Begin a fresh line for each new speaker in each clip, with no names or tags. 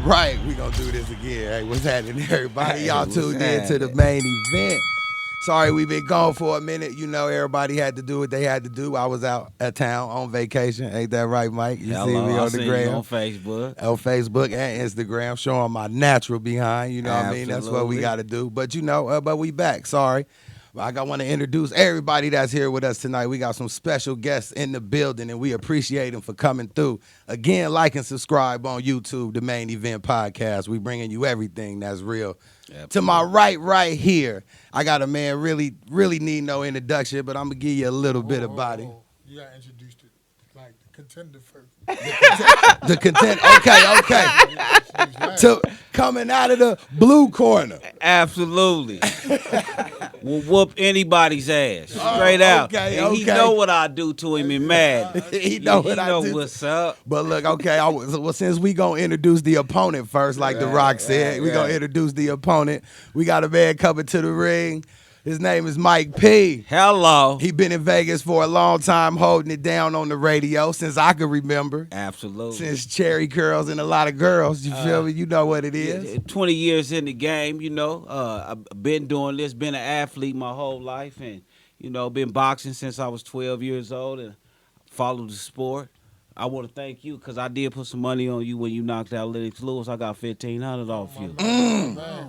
Right, we gonna do this again. Hey, what's happening, everybody?
Hey,
Y'all
what's
tuned in to the
happening?
main event. Sorry we been gone for a minute. You know, everybody had to do what they had to do. I was out of town on vacation. Ain't that right, Mike? You see
Hello,
me
I
on the
seen you on
gram,
Facebook.
on Facebook and Instagram, showing my natural behind. You know what I mean? That's what we
Absolutely.
got to do. But you know, but we back. Sorry. I want to introduce everybody that's here with us tonight. We got some special guests in the building, and we appreciate them for coming through. Again, like and subscribe on YouTube, the Main Event Podcast. We bringing you everything that's real.
Absolutely.
To my right here, I got a man really need no introduction, but I'm gonna give you a little bit about him.
You got introduced to like the contender first.
The content, okay. To coming out of the blue corner.
Absolutely. Will whoop anybody's ass. Straight out.
okay,
And he
okay.
know what I do to him in Madden.
He know what I do.
What's up.
But look, okay, well, since we gonna introduce the opponent first, like The Rock said, we gonna introduce the opponent. We got a man coming to the ring. His name is Mike P.
Hello.
He been in Vegas for a long time, holding it down on the radio since I could remember.
Absolutely.
Since Cherry Curls and a lot of girls, you feel me? You know what it is.
20 years in the game, you know. I've been doing this, been an athlete my whole life, and, you know, been boxing since I was 12 years old and followed the sport. I want to thank you because I did put some money on you when you knocked out Lennox Lewis. I got $1,500 off you.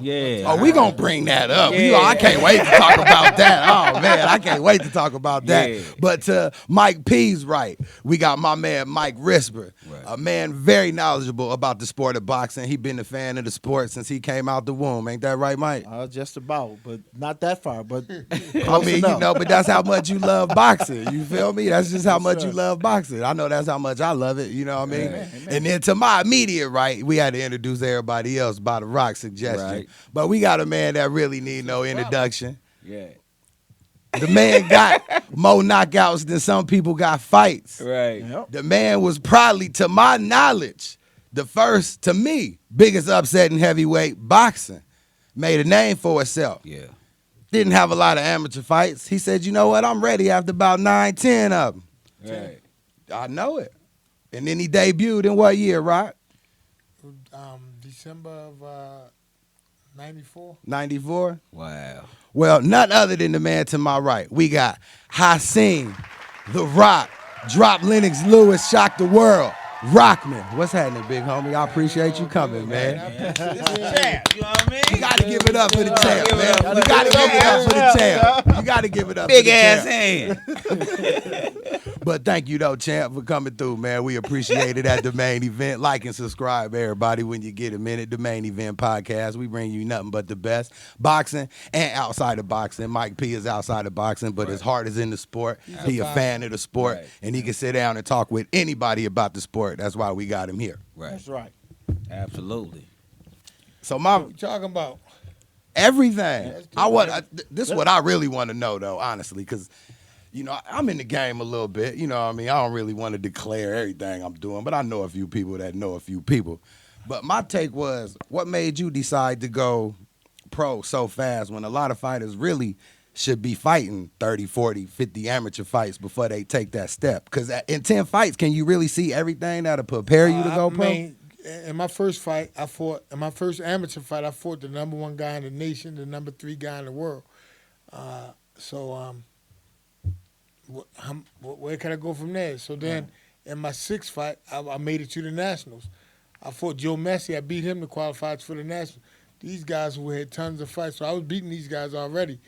Yeah.
Oh, we gonna bring that up.
Yeah.
You know, I can't wait to talk about that. Oh man, I can't wait to talk about that.
Yeah.
But to Mike P's right, we got my man Mike Risper, a man very knowledgeable about the sport of boxing. He been a fan of the sport since he came out the womb. Ain't that right, Mike?
Just about, but not that far. But
I mean, you know, but that's how much you love boxing. You feel me? That's just how much you love boxing. I know that's how much I love it. You know what I mean? And then to my immediate right, we had to introduce everybody else by the Rock suggestion.
Right.
But we got a man that really need no introduction.
Yeah.
The man got more knockouts than some people got fights.
Right.
The man was probably, to my knowledge, the first, to me, biggest upset in heavyweight boxing. Made a name for itself.
Yeah.
Didn't have a lot of amateur fights. He said, you know what, I'm ready after about 9, 10 of them.
Right.
I know it. And then he debuted in what year, Rock?
December of 94.
94?
Wow.
Well, none other than the man to my right. We got Hasim, The Rock, Drop Lennox Lewis, Shock the World, Rockman. What's happening, big homie? I appreciate you coming, man.
Champ, you know what I mean?
You got to give it up for the champ, man. You got to give it up for the champ. You got to give it up
Big
for the
ass
champ.
hand.
But thank you, though, champ, for coming through, man. We appreciate it at the main event. Like and subscribe, everybody, when you get a minute. The Main Event Podcast. We bring you nothing but the best. Boxing and outside of boxing. Mike P is outside of boxing, but his heart is in the sport. He a fan of the sport, and he can sit down and talk with anybody about the sport. That's why we got him here.
Right.
that's right.
Absolutely.
So my
What you talking about?
everything. This is what I really want to know, though, honestly, because you know I'm in the game a little bit. You know what I mean? I don't really want to declare everything I'm doing, but I know a few people that know a few people. But my take was, what made you decide to go pro so fast when a lot of fighters really should be fighting 30, 40, 50 amateur fights before they take that step? Because in 10 fights, can you really see everything that'll prepare you to go pro?
In my first fight, in my first amateur fight, I fought the number 1 guy in the nation, the number 3 guy in the world. Where can I go from there? So then, in my 6th fight, I made it to the Nationals. I fought Joe Messi. I beat him to qualify for the Nationals. These guys who had tons of fights, so I was beating these guys already.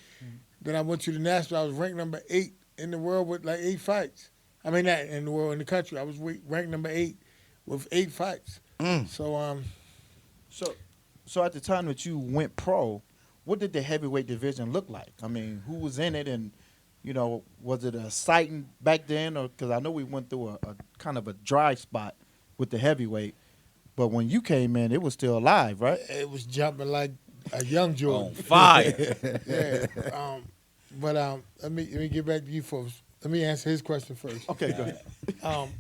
Then I went to the Nationals. I was ranked number 8 in the world with like 8 fights. I mean, not in the world, in the country. I was ranked number 8 with 8 fights. So
So at the time that you went pro, what did the heavyweight division look like? I mean, who was in it, and you know, was it exciting back then? Or because I know we went through a kind of a dry spot with the heavyweight, but when you came in, it was still alive, right?
it was jumping like a young Jordan.
On fire.
Yeah. But let me get back to you folks. Let me answer his question first.
Okay, go ahead.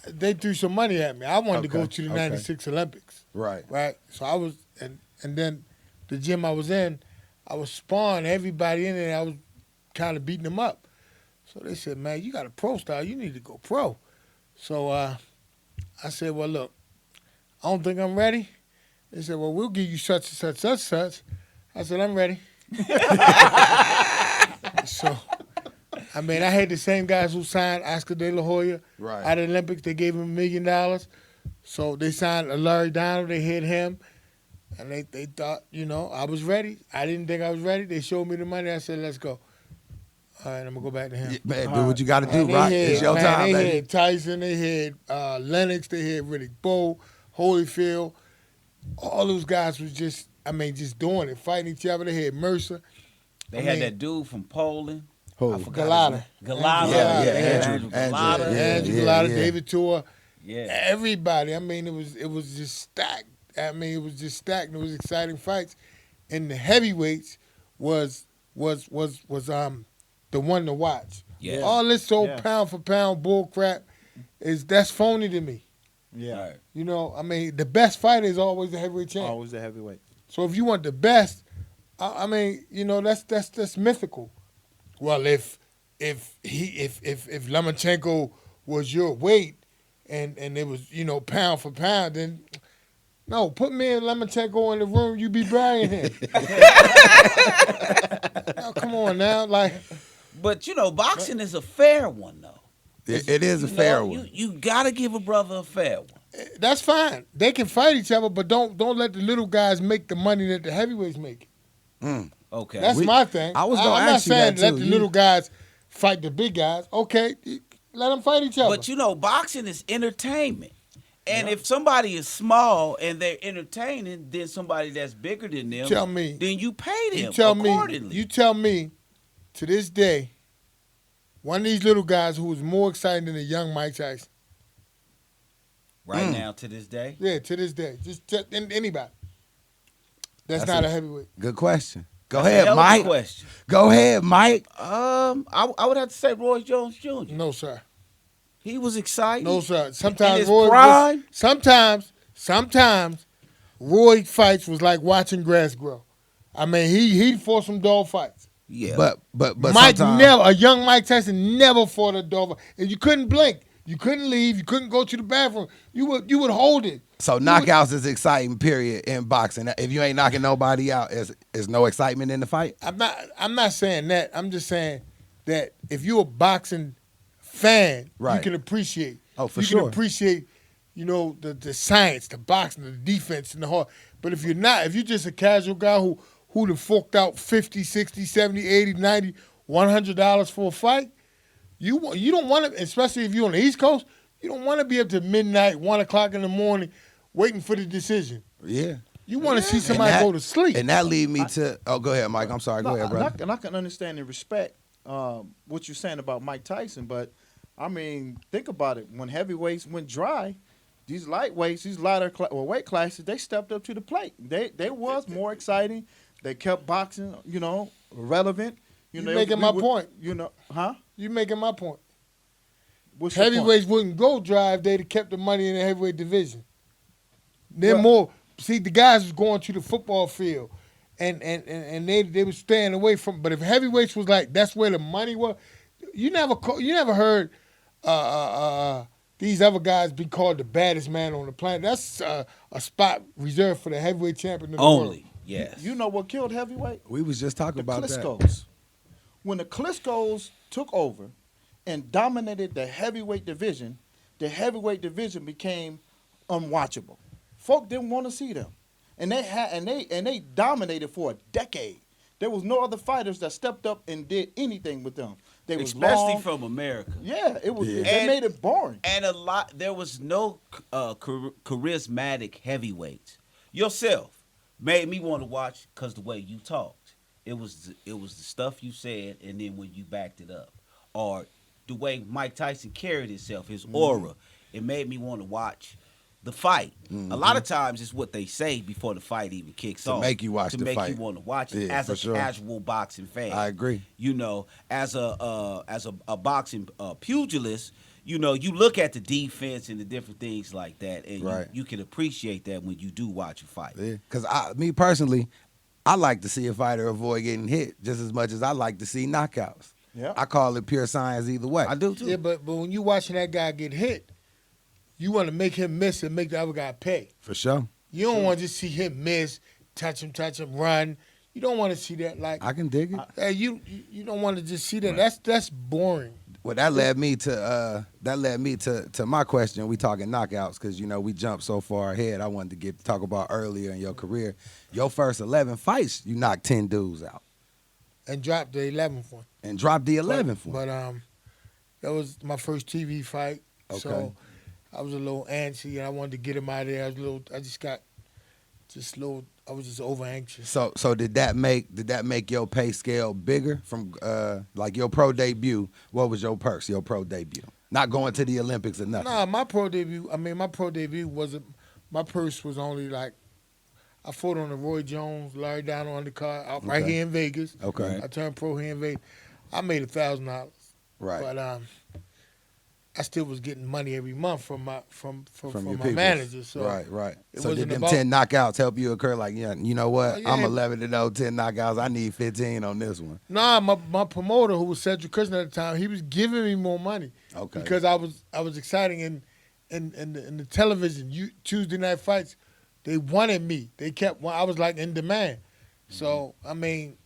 They threw some money at me. I wanted to go to the
Okay.
'96 Olympics.
Right.
Right. So I was, and then the gym I was in, I was sparring everybody in there. I was kind of beating them up. So they said, man, you got a pro style. You need to go pro. So I said, well, look, I don't think I'm ready. They said, well, we'll give you such and such, such and such. I said, I'm ready. So, I mean, I had the same guys who signed Oscar De La Hoya
Right.
at the Olympics. They gave him $1 million. So they signed Larry Donald. They hit him. And they thought, I was ready. I didn't think I was ready. They showed me the money. I said, let's go. All right, I'm going to go back to him.
Yeah, man, do what you got to do,
And
right?
they
It's your time,
they
baby.
had Tyson. They had Lennox. They had Riddick Bowe, Holyfield. All those guys was just doing it, fighting each other. They had Mercer.
They had that dude from Poland.
Who?
I forgot
Galata.
his name. Galata.
Yeah,
Andrew
Galata.
Andrew
yeah,
Galata,
yeah.
David Tua.
Yeah.
Everybody. I mean, it was just stacked. It was just stacked. And it was exciting fights. And the heavyweights was the one to watch.
Yeah.
All this
Yeah.
pound for pound bull crap that's phony to me.
Yeah.
Right.
The best fighter is always the heavyweight champ.
Always the heavyweight.
So if you want the best, that's mythical. Well, if Lomachenko was your weight and it was pound for pound, then no, put me and Lomachenko in the room, you be bragging him. Now, come on now, like.
But boxing is a fair one though.
It is a fair one.
You gotta give a brother a fair one.
That's fine. They can fight each other, but don't let the little guys make the money that the heavyweights make.
Okay.
That's my thing.
I was gonna
I'm not
ask you
saying
that,
let
too.
the little guys fight the big guys. Okay, let them fight each other.
But boxing is entertainment. And if somebody is small and they're entertaining, then somebody that's bigger than them,
Tell me.
then you pay them
you tell
accordingly.
you tell me, to this day, one of these little guys who was more exciting than a young Mike Tyson.
Right now, to this day.
Yeah, to this day, just anybody. That's
That's
not
a-
a heavyweight.
Good question. Go
That's a
ahead,
hell of a
Mike.
question.
Go ahead, Mike.
I would have to say Roy Jones Jr.
No, sir.
He was exciting.
No, sir.
In
Sometimes
his
Roy.
prime?
Sometimes Roy fights was like watching grass grow. I mean, he fought some dog fights.
Yeah.
But
Mike
sometimes,
a young Mike Tyson never fought a dog fight. And you couldn't blink. You couldn't leave. You couldn't go to the bathroom. You would hold it.
So knockouts is exciting, period, in boxing. If you ain't knocking nobody out, is no excitement in the fight?
I'm not saying that. I'm just saying that if you're a boxing fan, you
Right.
can appreciate.
Oh, for
you
sure.
can appreciate, the science, the boxing, the defense, and the heart. But if you're not, if you're just a casual guy who done forked out $50, $60, $70, $80, $90, $100 for a fight, you don't want to, especially if you're on the East Coast, you don't want to be up to midnight, 1 o'clock in the morning, waiting for the decision.
Yeah.
You want to see
And
somebody
that-
go to sleep.
And that lead me to, go ahead, Mike. I'm sorry. Go ahead, brother.
And I can understand and respect what you're saying about Mike Tyson, but I mean, think about it. When heavyweights went dry, these lightweights, these lighter weight classes, they stepped up to the plate. They was more exciting. They kept boxing, relevant.
You making my point.
Huh?
You making my point.
What's your point?
Heavyweights wouldn't go dry if they'd have kept the money in the heavyweight division. They're
Well-
more. See, the guys was going to the football field, and they were staying away from. But if heavyweights was like that's where the money was, you never heard these other guys be called the baddest man on the planet. That's a spot reserved for the heavyweight champion of the world.
Only. Yes.
You know what killed heavyweight?
We was just talking
The
about that.
Klitschko's. When the Klitschko's took over and dominated the heavyweight division became unwatchable. Folk didn't want to see them, and they dominated for a decade. There was no other fighters that stepped up and did anything with them. They was
Especially
long.
from America.
Yeah, it was.
Yeah.
They
And-
made it boring.
And there was no charismatic heavyweights. Yourself made me want to watch because the way you talked. It was the stuff you said, and then when you backed it up, or the way Mike Tyson carried himself, his aura. It made me want to watch the fight. A lot of times, it's what they say before the fight even kicks
To
off
make you watch
to
the
make
fight.
you want to watch it
Yeah,
as
for
a
sure.
casual boxing fan.
I agree.
As a boxing pugilist, you look at the defense and the different things like that, and
Right.
you can appreciate that when you do watch a fight.
Yeah. Because me personally, I like to see a fighter avoid getting hit just as much as I like to see knockouts.
Yeah.
I call it pure science either way.
I do too.
Yeah, but when you watching that guy get hit, you want to make him miss and make the other guy pay.
For sure.
You don't want to just see him miss, touch him, run. You don't want to see that. Like
I can dig it.
you don't want to just see that. That's boring.
Well, that led me to my question. We talking knockouts because we jumped so far ahead. I wanted to talk about earlier in your career. Your first 11 fights, you knocked 10 dudes out
And dropped the 11th one.
and dropped the 11th one.
But that was my first TV fight.
Okay.
So I was a little antsy and I wanted to get him out of there. I was just over anxious.
So did that make your pay scale bigger from like your pro debut? What was your purse? Your pro debut? Not going to the Olympics or nothing.
Nah, my pro debut wasn't. My purse was only like, I fought on the Roy Jones, Larry Down undercard right here in Vegas.
Okay.
I turned pro here in Vegas. I made $1,000.
Right.
But I still was getting money every month from my
peoples.
manager. So
right.
it
So did
wasn't
them
about-
10 knockouts help you occur? Like, yeah, you know what?
Yeah.
I'm 11-0, 10 knockouts. I need 15 on this one.
Nah, my promoter, who was Cedric Christian at the time, he was giving me more money.
Okay.
Because I was exciting in the television Tuesday night fights. They wanted me. I was like in demand. So I mean,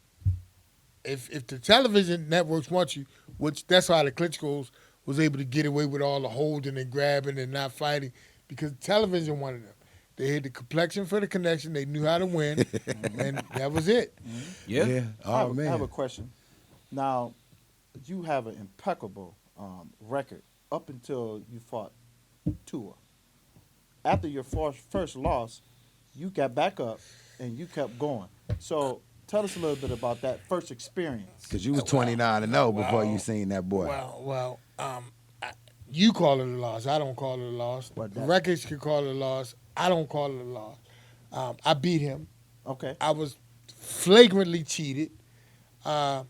if the television networks want you, which that's how the Klitschko's was able to get away with all the holding and grabbing and not fighting, because television wanted them. They had the complexion for the connection. They knew how to win, and that was it.
Yeah.
Oh,
I
man.
have a question. Now, you have an impeccable record up until you fought Tua. After your first loss, you got back up and you kept going. So tell us a little bit about that first experience.
Because you was 29-0 before you seen that boy.
Well, you call it a loss. I don't call it a loss.
What
The
that-
records can call it a loss. I don't call it a loss. I beat him.
Okay.
I was flagrantly cheated. If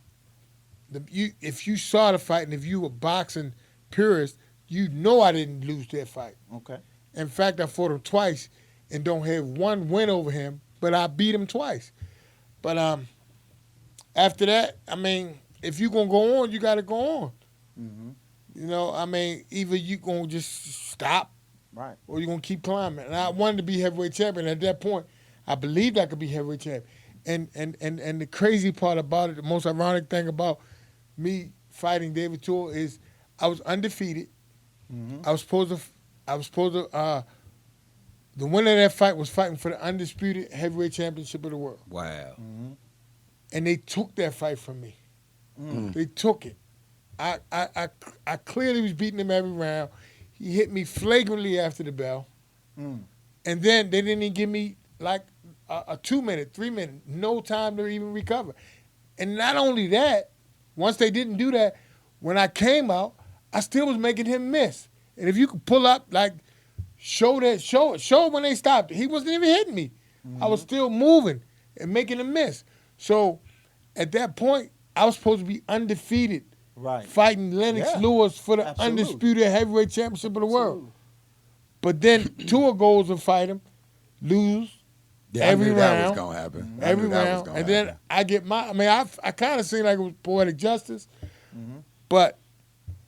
you saw the fight and if you were boxing purist, you know I didn't lose that fight.
Okay.
In fact, I fought him twice and don't have one win over him, but I beat him twice. But after that, I mean, if you're going to go on, you got to go on.
Mm-hmm.
You know, I mean, either you going to just stop
Right.
or you're going to keep climbing. And I wanted to be heavyweight champion. At that point, I believed I could be heavyweight champion. And the crazy part about it, the most ironic thing about me fighting David Tua is I was undefeated.
Mm-hmm.
I was supposed to the winner of that fight was fighting for the undisputed heavyweight championship of the world.
Wow.
Mm-hmm.
And they took that fight from me.
Mm.
They took it. I clearly was beating him every round. He hit me flagrantly after the bell.
Mm.
And then they didn't even give me like a 2-minute, 3-minute, no time to even recover. And not only that, once they didn't do that, when I came out, I still was making him miss. And if you could pull up, like, show it when they stopped. He wasn't even hitting me. I was still moving and making him miss. So at that point, I was supposed to be undefeated,
Right.
fighting Lennox
Yeah.
Lewis for the
Absolutely.
undisputed heavyweight championship of the world.
Absolutely.
But then Tua goes and fight him, lose
Yeah,
every
I knew that was
round.
going to happen. I
every
knew that was
round,
gonna
and then
happen.
I get I kind of seemed like it was poetic justice,
Mm-hmm.
but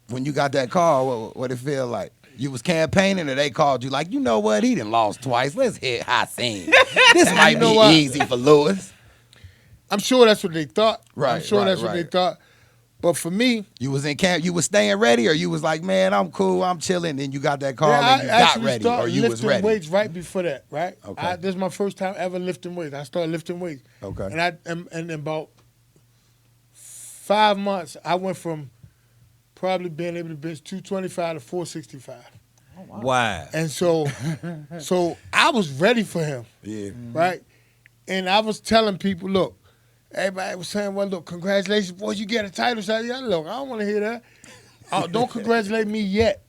When you got that call, what it feel like? You was campaigning or they called you like, you know what? He done lost twice. Let's hit Hasim. This might
know
be
what?
easy for Lewis.
I'm sure that's what they thought.
Right,
I'm sure
right,
that's what they
right.
thought. But for me,
You was in camp. You was staying ready or you was like, man, I'm cool. I'm chilling. And you got that call
I
and you got
actually
ready
started
or you
lifting
was ready.
weights right before that, right?
Okay.
This is my first time ever lifting weights. I started lifting weights.
Okay.
And in about 5 months, I went from probably being able to bench 225 to 465.
Oh, wow.
Wow.
And so I was ready for him,
Yeah.
right? And I was telling people, look, everybody was saying, well, look, congratulations, boy, you get a title shot. Yeah, look, I don't want to hear that. Don't congratulate me yet,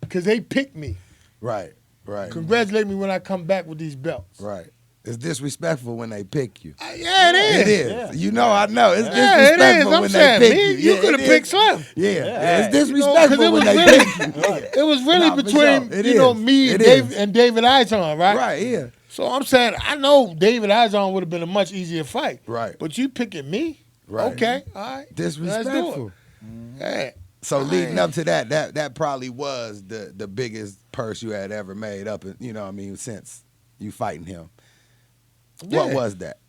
because they picked me.
Right. Right.
Congratulate me when I come back with these belts.
Right. It's disrespectful when they pick you.
Yeah, it is.
It is.
Yeah.
You know, I know. It's
Yeah, it is.
disrespectful
I'm
when
saying,
they pick
me,
you.
you
Yeah,
could have
it
picked
is.
Slim.
Yeah.
Yeah.
It's disrespectful
it
when
was
they
really-
pick you.
It was really
Nah, for
between,
sure. It
you know,
is.
me
It
and
is.
David Izon, right?
Right, yeah.
So I'm saying, I know David Izon would have been a much easier fight.
Right.
But you picking me?
Right.
Okay, all right.
Disrespectful.
Yeah.
So leading up to that probably was the biggest purse you had ever made up, you know what I mean, since you fighting him.
Yeah.
What was that?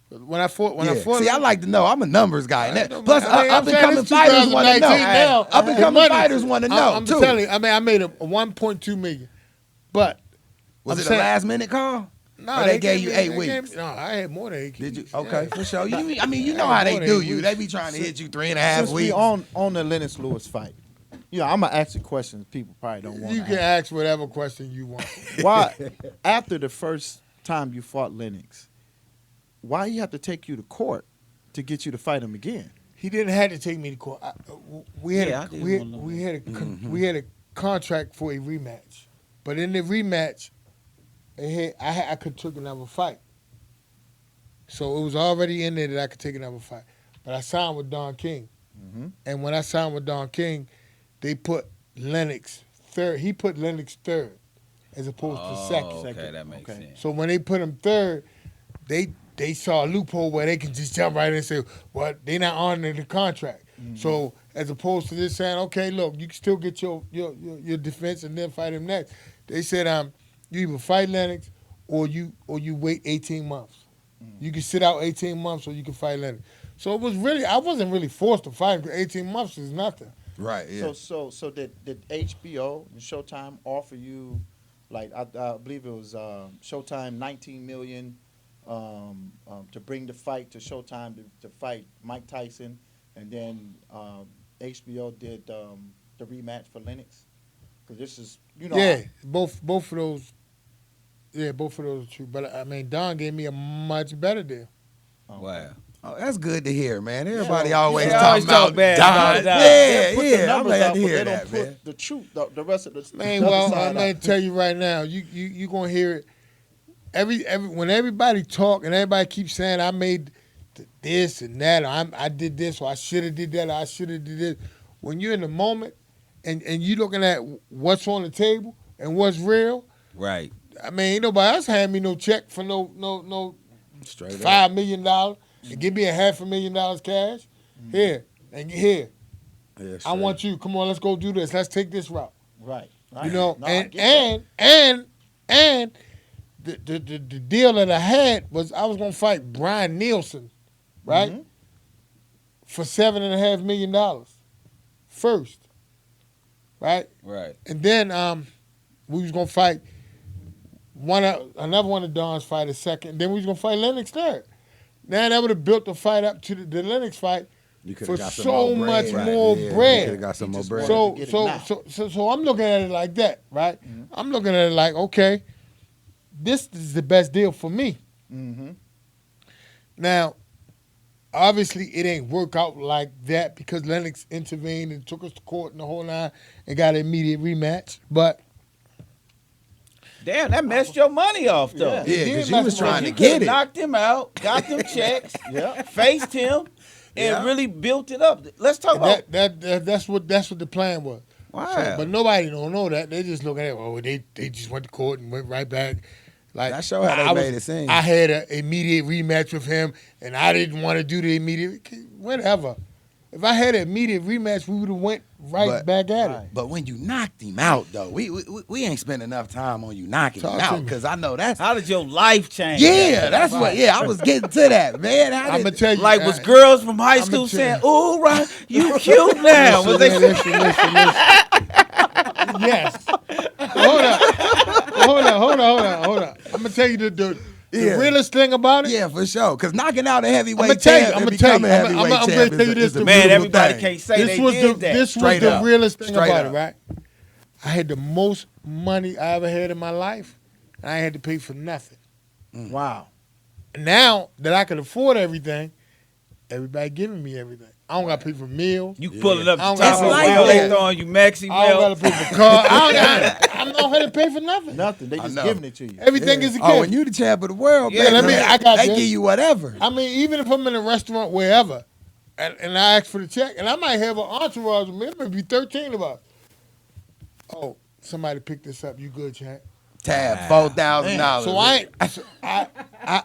When I fought,
See, I like to know. I'm a numbers guy. And
know,
plus,
I mean,
up and coming fighters want to know.
2019 now.
Up and coming fighters want to know
I'm
too.
telling you, I mean, I made a 1.2 million, but
Was
I'm
it
saying-
a last minute call?
no,
Or they gave you
me-
8
they
weeks?
gave me- no, I had more than 8
Did you?
weeks.
Okay,
yeah.
for sure. I mean, you
Yeah,
know how they
more than
do
8
you.
weeks.
They be trying to hit you 3.5
Since we
weeks.
on the Lennox Lewis fight, I'm gonna ask you questions people probably don't want.
You can ask whatever question you want.
Why, after the first time you fought Lennox, why he have to take you to court to get you to fight him again?
He didn't have to take me to court. We had a contract for a rematch, but in the rematch, I could took another fight. So it was already in there that I could take another fight. But I signed with Don King, and when I signed with Don King, they put Lennox third. He put Lennox third, as opposed to second.
Okay, that makes sense.
So when they put him third, they saw a loophole where they can just jump right in and say, well, they're not honoring the contract. So as opposed to this saying, okay, look, you can still get your defense and then fight him next. They said, you either fight Lennox or you wait 18 months. You can sit out 18 months or you can fight Lennox. So it was really, I wasn't really forced to fight him. 18 months is nothing.
Right. Yeah.
So did HBO and Showtime offer you, like I believe it was Showtime 19 million to bring the fight to Showtime to fight Mike Tyson, and then HBO did the rematch for Lennox? Because this is
Yeah, both of those. Yeah, both of those are true. But I mean, Don gave me a much better deal.
Wow.
Oh, that's good to hear, man. Everybody
Yeah,
always
yeah,
talking
always talk
about
bad
Don.
about Don.
Yeah,
Put the
yeah. I'm
numbers
glad
out,
to
but
hear
they
that,
don't put
man.
the truth, the rest of the
Man,
the other
well,
side
I'm
out.
gonna tell you right now, you gonna hear it. Every when everybody talk and everybody keeps saying I made this and that, or I did this, or I should have did that, or I should have did this. When you're in the moment and you looking at what's on the table and what's real,
Right.
I mean, ain't nobody else hand me no check for no
Straight up.
$5 million and give me $500,000 cash. Here and here.
Yeah,
I
straight.
want you. Come on, let's go do this. Let's take this route.
Right.
You know,
No, I get
and the deal that I had was I was gonna fight Brian Nielsen, right? For $7.5 million first. Right?
Right.
And then we was gonna fight another one of Don's fighters second. Then we was gonna fight Lennox third. Now that would have built the fight up to the Lennox fight
You coulda
for
got some
so
more
much
bread.
more
Yeah,
bread.
You could have got some more
just
bread.
wanted to get it
So I'm looking at it like that, right? I'm looking at it like, okay, this is the best deal for me.
Mm-hmm.
Now, obviously, it ain't work out like that because Lennox intervened and took us to court and the whole nine and got an immediate rematch. But
Damn, that messed your money off though.
Yeah.
Yeah, because you
That's
was
what
trying
you
to
Coulda
get it.
knocked him out, got them checks,
Yeah.
faced him, and
Yeah.
really built it up. Let's talk about.
that's what the plan was.
Wow.
So, but nobody don't know that. They just look at it. Oh, they just went to court and went right back. Like
That show how they made it seem.
I had an immediate rematch with him, and I didn't want to do the immediate. Whatever. If I had an immediate rematch, we would have went
But-
back at it.
But when you knocked him out, though, we ain't spent enough time on you knocking
Talk
him
to
out
me.
because I know that's
How did your life change?
yeah, that's what. Yeah, I was getting to that, man.
I'm gonna tell you,
Like was girls from high
I'ma
school
tell
saying,
you.
"Ooh, right, you cute now." Was they?
Listen. Yes. Hold on. I'm gonna tell you the
Yeah.
realest thing about it.
Yeah, for sure. Because knocking out a heavyweight
I'ma tell you,
champ
I'ma
and
tell you,
becoming a
I'ma-
heavyweight
I'm
champ
gonna tell you
is
this,
the
the
Man,
beautiful
everybody
thing.
can't say
This
they
was
did that.
this was
Straight
the
up.
realest thing
Straight
about
up.
it, right? I had the most money I ever had in my life, and I had to pay for nothing.
Wow.
Now that I could afford everything, everybody giving me everything. I don't got to pay for meals.
You pulling up
I
the
don't
top
got
of
no
the well,
way.
they throwing you maxi
I don't
well.
got to pay for cars. I'm not going to pay for nothing.
Nothing. They
I
just
know.
giving it to you.
Everything is a gift.
Oh, when you the champ of the world,
Yeah,
baby,
let me-
I got
they
this.
give you whatever.
I mean, even if I'm in a restaurant, wherever, and I ask for the check, and I might have an entourage with me, it may be 13 of us. Oh, somebody picked this up. You good, champ?
Tab $4,000.
So I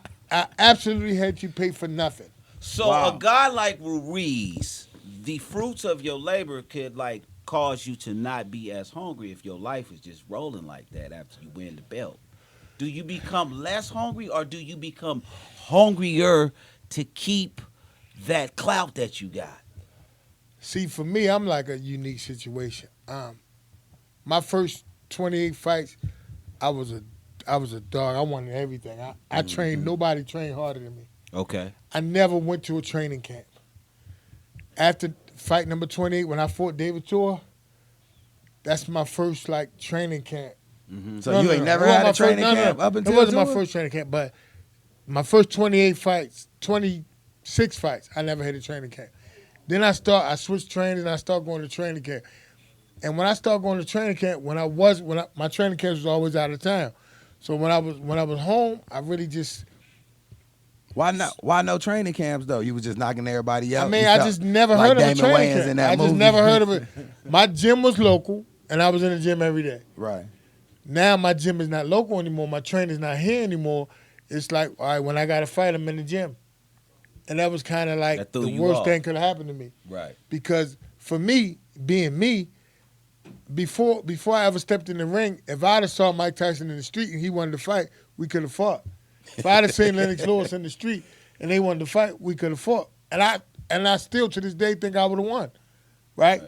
absolutely had you pay for nothing.
So
Wow.
a guy like Ruiz the fruits of your labor could like cause you to not be as hungry if your life is just rolling like that after you win the belt. Do you become less hungry or do you become hungrier to keep that clout that you got?
See, for me, I'm like a unique situation. My first 28 fights, I was a dog. I wanted everything. I trained. Nobody trained harder than me.
Okay.
I never went to a training camp. After fight number 28, when I fought David Tor, that's my first like training camp.
So you ain't never had a training camp up until
it wasn't my
Tua?
first training camp, but my first 28 fights, 26 fights, I never had a training camp. Then I switched trainers and I started going to training camp. And when I started going to training camp, my training camps was always out of town. So when I was home, I really just.
Why not? Why no training camps though? You was just knocking everybody out.
I mean, I just never heard of a
Damon
training
Wayans
camp.
in that
I just
movie.
never heard of it. My gym was local, and I was in the gym every day.
Right.
Now my gym is not local anymore. My trainer's not here anymore. It's like, all right, when I got to fight, I'm in the gym. And that was kind of like
That threw
the
you
worst
off.
thing could have happened to me.
Right.
Because for me, being me, before I ever stepped in the ring, if I'd have saw Mike Tyson in the street and he wanted to fight, we could have fought. If I'd have seen Lennox Lewis in the street and they wanted to fight, we could have fought. And I still to this day think I would have won, right?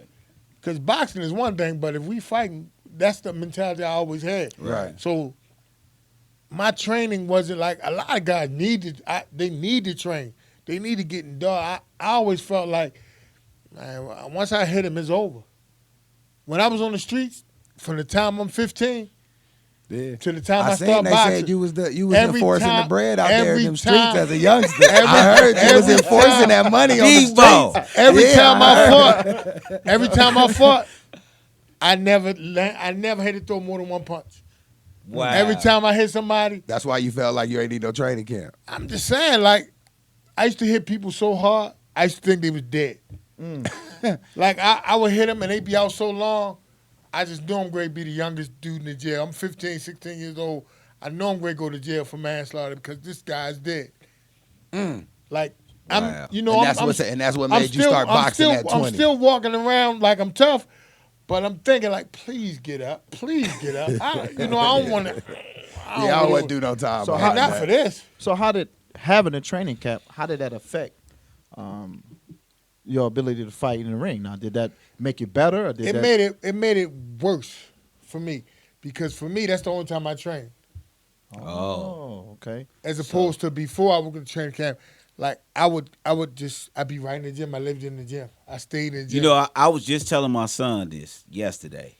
Because boxing is one thing, but if we fighting, that's the mentality I always had.
Right.
So my training wasn't like a lot of guys they need to train. They need to get in dog. I always felt like, man, once I hit him, it's over. When I was on the streets, from the time I'm 15
Yeah.
to the time I
seen
start
they
boxing,
said you was
every
enforcing
time-
the bread out there in
every
them streets
time-
as a youngster. I heard you was
every
enforcing
time-
that money on the
Debo.
streets.
every
Yeah,
time
I
I fought, I never had to throw more than one punch.
Wow.
Every time I hit somebody,
That's why you felt like you ain't need no training camp.
I'm just saying, like, I used to hit people so hard, I used to think they was dead. Like, I would hit them and they be out so long, I just know I'm going to be the youngest dude in the jail. I'm 15, 16 years old. I know I'm going to go to jail for manslaughter because this guy's dead. Like,
Wow.
you know,
and
I'm
that's what
I'm
made you
still-
start
I'm
boxing
still-
at 20.
I'm still walking around like I'm tough, but I'm thinking like, please get up. Please get up. I don't want to.
I wouldn't do no time.
So
behind
Not
that.
for this.
So how did having a training camp? How did that affect your ability to fight in the ring? Now, did that make you better, or did
It
that?
made it worse for me because for me that's the only time I trained.
Oh, okay.
As opposed to before I would go to training camp, like I'd be right in the gym. I lived in the gym. I stayed in the gym.
You know, I was just telling my son this yesterday.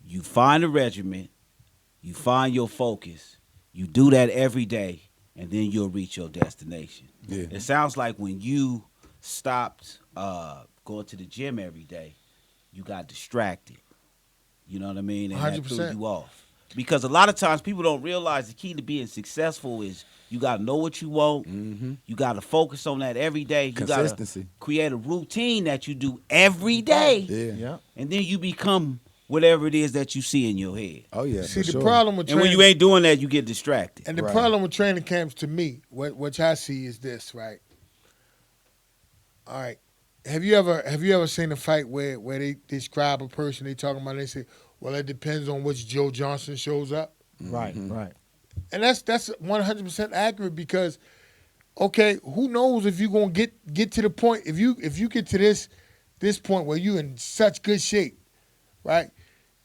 You find a regiment, you find your focus, you do that every day, and then you'll reach your destination.
Yeah.
It sounds like when you stopped going to the gym every day, you got distracted. You know what I mean? And that threw
100%.
you off. Because a lot of times people don't realize the key to being successful is you got to know what you want.
Mm-hmm.
You got to focus on that every day. You got to
Consistency.
create a routine that you do every day.
Yeah.
Yeah.
And then you become whatever it is that you see in your head.
Oh yeah.
See,
for
the
sure.
problem with
And when
training,
you ain't doing that, you get distracted.
and the
Right.
problem with training camps to me, which I see is this, right? All right. Have you ever seen a fight where they describe a person they talking about, they say, well, it depends on which Joe Johnson shows up?
Right. Right.
And that's 100% accurate because, okay, who knows if you're gonna get to the point, if you get to this point where you in such good shape, right?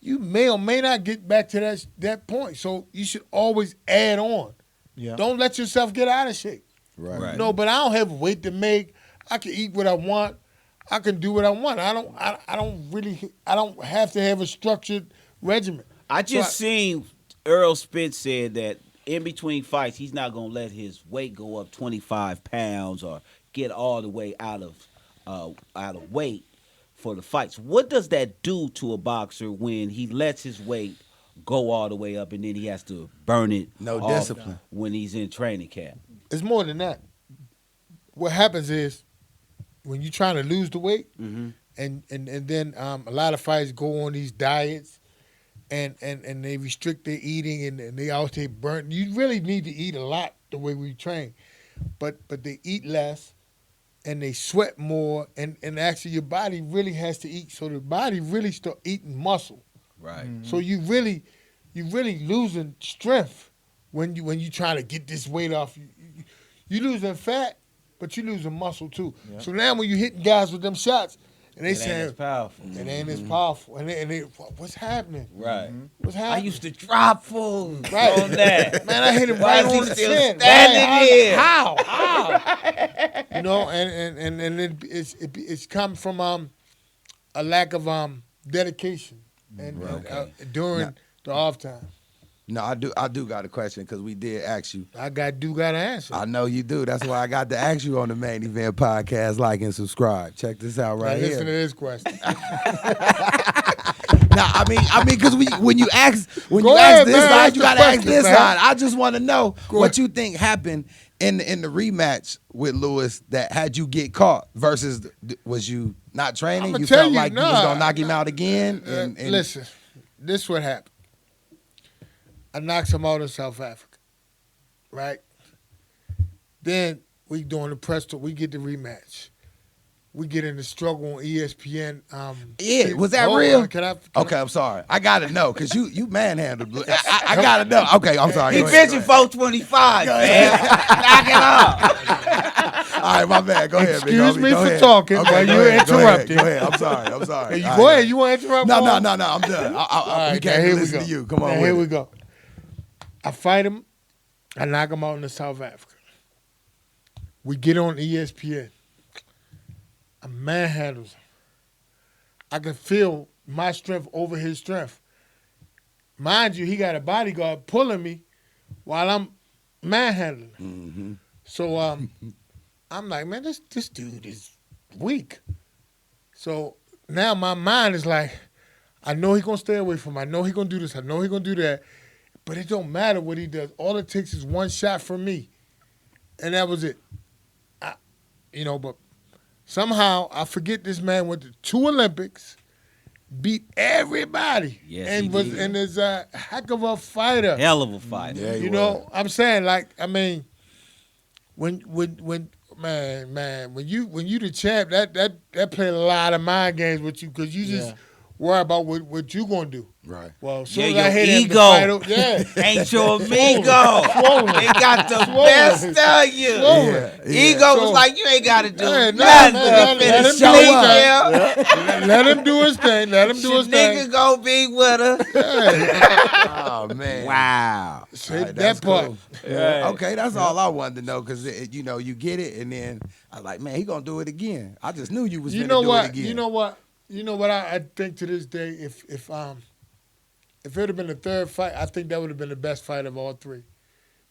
You may or may not get back to that point. So you should always add on.
Yeah.
Don't let yourself get out of shape.
Right.
Right.
No, but I don't have weight to make. I can eat what I want. I can do what I want. I don't have to have a structured regimen.
I just
So
seen Earl Spence said that in between fights, he's not going to let his weight go up 25 pounds or get all the way out of weight for the fights. What does that do to a boxer when he lets his weight go all the way up and then he has to burn it
No
off
discipline.
when he's in training camp?
It's more than that. What happens is when you're trying to lose the weight,
Mm-hmm.
and then a lot of fighters go on these diets, and they restrict their eating, and they always say burn. You really need to eat a lot the way we train, but they eat less, and they sweat more, and actually your body really has to eat. So the body really start eating muscle.
Right.
So you really losing strength when you trying to get this weight off. You losing fat, but you losing muscle too.
Yeah.
So now when you hitting guys with them shots, and they
It ain't
saying
as powerful.
it ain't as powerful, and they what's happening?
Right.
What's happening?
I used to drop fools
Right.
on that.
Man, I hit him
Why
right
is he
on the
still
chin.
standing
Right?
here?
How? You know, and it's come from a lack of dedication and during the off time.
No, I do got a question because we did ask you.
I got an answer.
I know you do. That's why I got to ask you on the Main Event Podcast. Like and subscribe. Check this out right
now,
here.
listen to this question.
Nah, I mean, because when you ask
Go
this
ahead, man,
side,
ask
you
the
gotta ask
question,
this
man.
side. I just want to know
Go
what
ahead.
you think happened in the rematch with Lewis that had you get caught versus was you not training?
I'ma
You
tell
felt
you,
like you was gonna knock him out again. And
Listen, this what happened. I knocked him out in South Africa, right? Then we doing the press tour. We get the rematch. We get in the struggle on ESPN.
Yeah, was that
Hold
real?
on, can I
Okay, I'm sorry. I gotta know because you manhandled. I gotta know. Okay, I'm sorry.
He
Go ahead,
bitching 425, man. Knock it off.
All right, my bad. Go ahead. big
Excuse
homie.
me
Go
for
ahead.
talking,
Okay,
but
go
you
ahead, go ahead,
interrupted.
Go ahead. I'm sorry. I'm sorry.
Hey, you
All
go
right.
ahead. You want to interrupt?
No,
Paul?
I'm done.
All right,
We
now
can't
here we
listen
go.
to you. Come on.
Now,
with
here
it.
we go. I fight him. I knock him out in South Africa. We get on ESPN. I manhandles him. I can feel my strength over his strength. Mind you, he got a bodyguard pulling me while I'm manhandling him. So I'm like, man, this dude is weak. So now my mind is like, I know he's gonna stay away from me. I know he's gonna do this. I know he's gonna do that. But it don't matter what he does. All it takes is one shot from me. And that was it. But somehow I forget this man went to 2 Olympics, beat everybody,
Yes,
and
he did.
and is a heck of a fighter.
Hell of a fight.
Yeah, he
You
was.
know, I'm saying, like, I mean, when you the champ, that played a lot of mind games with you because you just worry about what you gonna do.
Right.
Well, as soon
Yeah,
as I
your
hit him to
ego.
fight him, yeah.
Ain't your amigo.
Swollen.
They got the
Swollen.
best of you.
Swollen.
Ego
So-
was like, you ain't got to do
Hey,
nothing
nah,
to
man,
finish
let him
show
do
up.
his Let him do his thing. Let him do
Your
his thing.
nigga gonna be with us.
Oh man.
Wow.
So
All right,
that
that's
part.
cool. Okay, that's all I wanted to know because you get it, and then I was like, man, he gonna do it again. I just knew you was
You
gonna
know
do
what?
it again.
You know what? I think to this day, if it would have been the third fight, I think that would have been the best fight of all 3,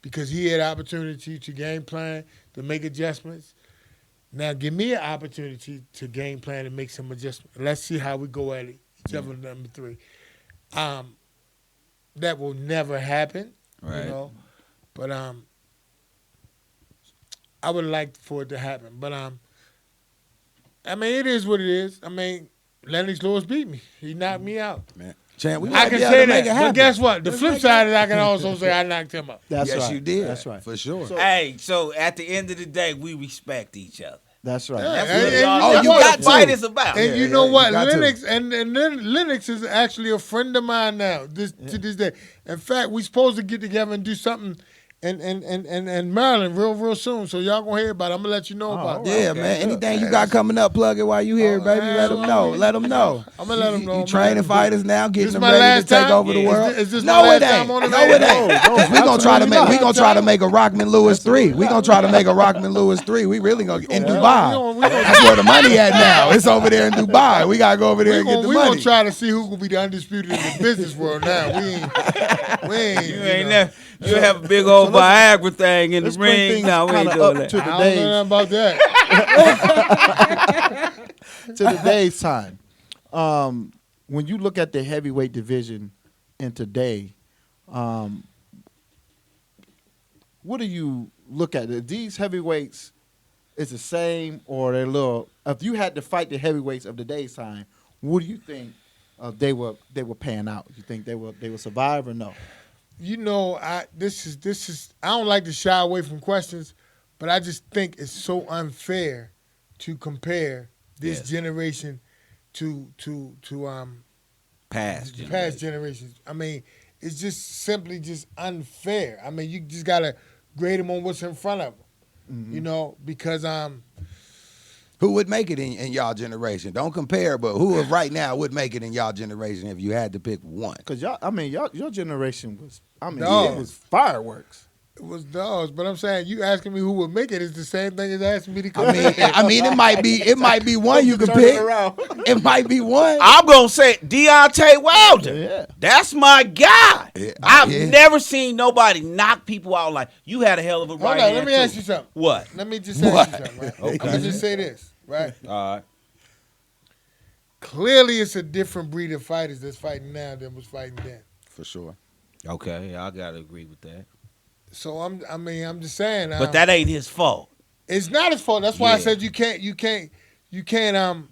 because he had opportunity to game plan, to make adjustments. Now give me an opportunity to game plan and make some adjustments. Let's see how we go at it. Whichever number 3. That will never happen.
Right.
You know, but I would like for it to happen. But I mean, it is what it is. I mean, Lennox Lewis beat me. He knocked me out.
man. Champ, we
I
might
can
be able
say
to make it
that.
happen.
But guess what? The
Let's
flip
make it
side is I can also say I knocked him out.
That's
yes,
right.
you did.
That's right.
For sure.
Hey, so at the end of the day, we respect each other.
That's right.
Yeah,
That's
and-
what,
and
all,
you know
that's
what?
what
got
the fight
to.
is about.
And
Yeah,
you know
yeah,
what?
you got to.
Lennox and then Lennox is actually a friend of mine now. To this day. In fact, we supposed to get together and do something in Maryland real soon. So y'all gonna hear about it. I'm gonna let you know about it.
Yeah,
Okay,
man.
good.
Anything you got coming up, plug it while you here, baby. Let them know. Let them know.
I'm gonna let them know.
You training fighters now, getting
This
them
my
ready to
last
take
time?
over the
Yeah.
world.
Is this
no,
my
it
last
ain't.
time on the
No, it ain't.
radio?
Cause we gonna try to make. We gonna try to make a Rockman Lewis 3. We
not.
gonna try to make a Rockman Lewis 3. We really gonna in
We
Dubai.
gonna-
That's where the money at now. It's over there in Dubai. We gotta go over there and get the
we gonna
money.
try to see who will be the undisputed in the business world now. We ain't.
You
you
ain't
know.
never. You have a big old Viagra thing in the
let's bring
ring.
things
No, we ain't
kinda
doing
up
that.
to
I
the
don't
days.
know nothing about that.
To today's time. When you look at the heavyweight division in today, what do you look at? Are these heavyweights is the same or they're little? If you had to fight the heavyweights of today's time, what do you think they were pan out? You think they will survive or no?
You know, this is I don't like to shy away from questions, but I just think it's so unfair to compare this
Yes.
generation to
Past
past generations. I mean, it's just simply just unfair. I mean, you just gotta grade them on what's in front of them. You know, because
Who would make it in y'all generation? Don't compare, but who of right now would make it in y'all generation if you had to pick one?
Because your generation was,
No.
it was fireworks.
it was dogs. But I'm saying you asking me who would make it is the same thing as asking me to compare.
I mean, it might be one you could
Turn it
pick.
around.
It might be one.
I'm gonna say Deontay Wilder.
Yeah.
That's my guy.
Yeah,
I've
yeah.
never seen nobody knock people out like you had a hell of a
Hold
right
on,
hand
let me
too.
ask you something.
What?
Let me just ask you something, right?
Okay.
I'm gonna just say this, right?
All right.
Clearly, it's a different breed of fighters that's fighting now than was fighting then.
For sure.
Okay, I gotta agree with that.
So I'm just saying.
But that ain't his fault.
it's not his fault. That's why I
Yeah.
said you can't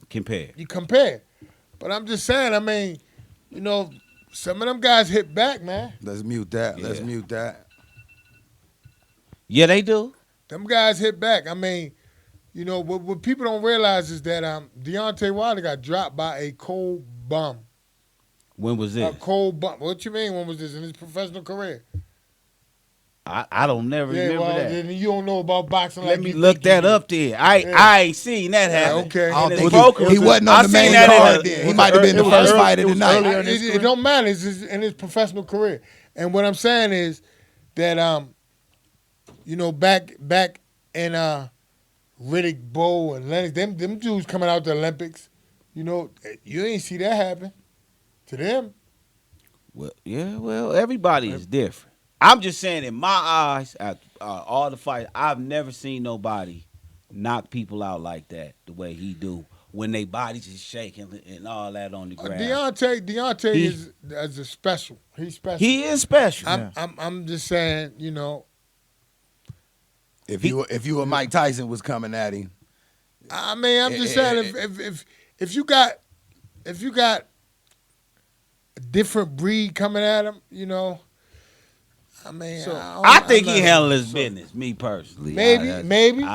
Compare.
you compare. But I'm just saying. I mean, you know, some of them guys hit back, man.
Let's mute that. Let's
Yeah.
mute that.
Yeah, they do.
Them guys hit back. I mean, you know, what people don't realize is that Deontay Wilder got dropped by a cold bum.
When was
A
this?
cold bum. What you mean? When was this in his professional career?
I don't never remember
well,
that.
then you don't know about boxing.
Let
like
me
you
look
think you
that
do.
up there.
Yeah.
I ain't seen that happen.
okay.
I don't
In
think
his broker-
he wasn't
I
on the
seen
main
that in
card
a-
then. He might have been
it
the
was
first
early-
fight of
it
the
was
night.
earlier in his
It
career.
don't matter. It's just in his professional career. And what I'm saying is that you know, back in Riddick Bowe and Lennox, them dudes coming out the Olympics, you know, you ain't see that happen to them.
Well, yeah, well, everybody is different. I'm just saying, in my eyes, at all the fights, I've never seen nobody knock people out like that the way he do when they bodies is shaking and all that on the ground.
Deontay
He-
is a special. He's special.
He is special.
I'm just saying, you know,
If you were Mike Tyson was coming at him,
I mean, I'm just saying if you got a different breed coming at him, you know, I mean,
So,
I think
I'm
he
not-
handled his business. Me personally,
Maybe,
I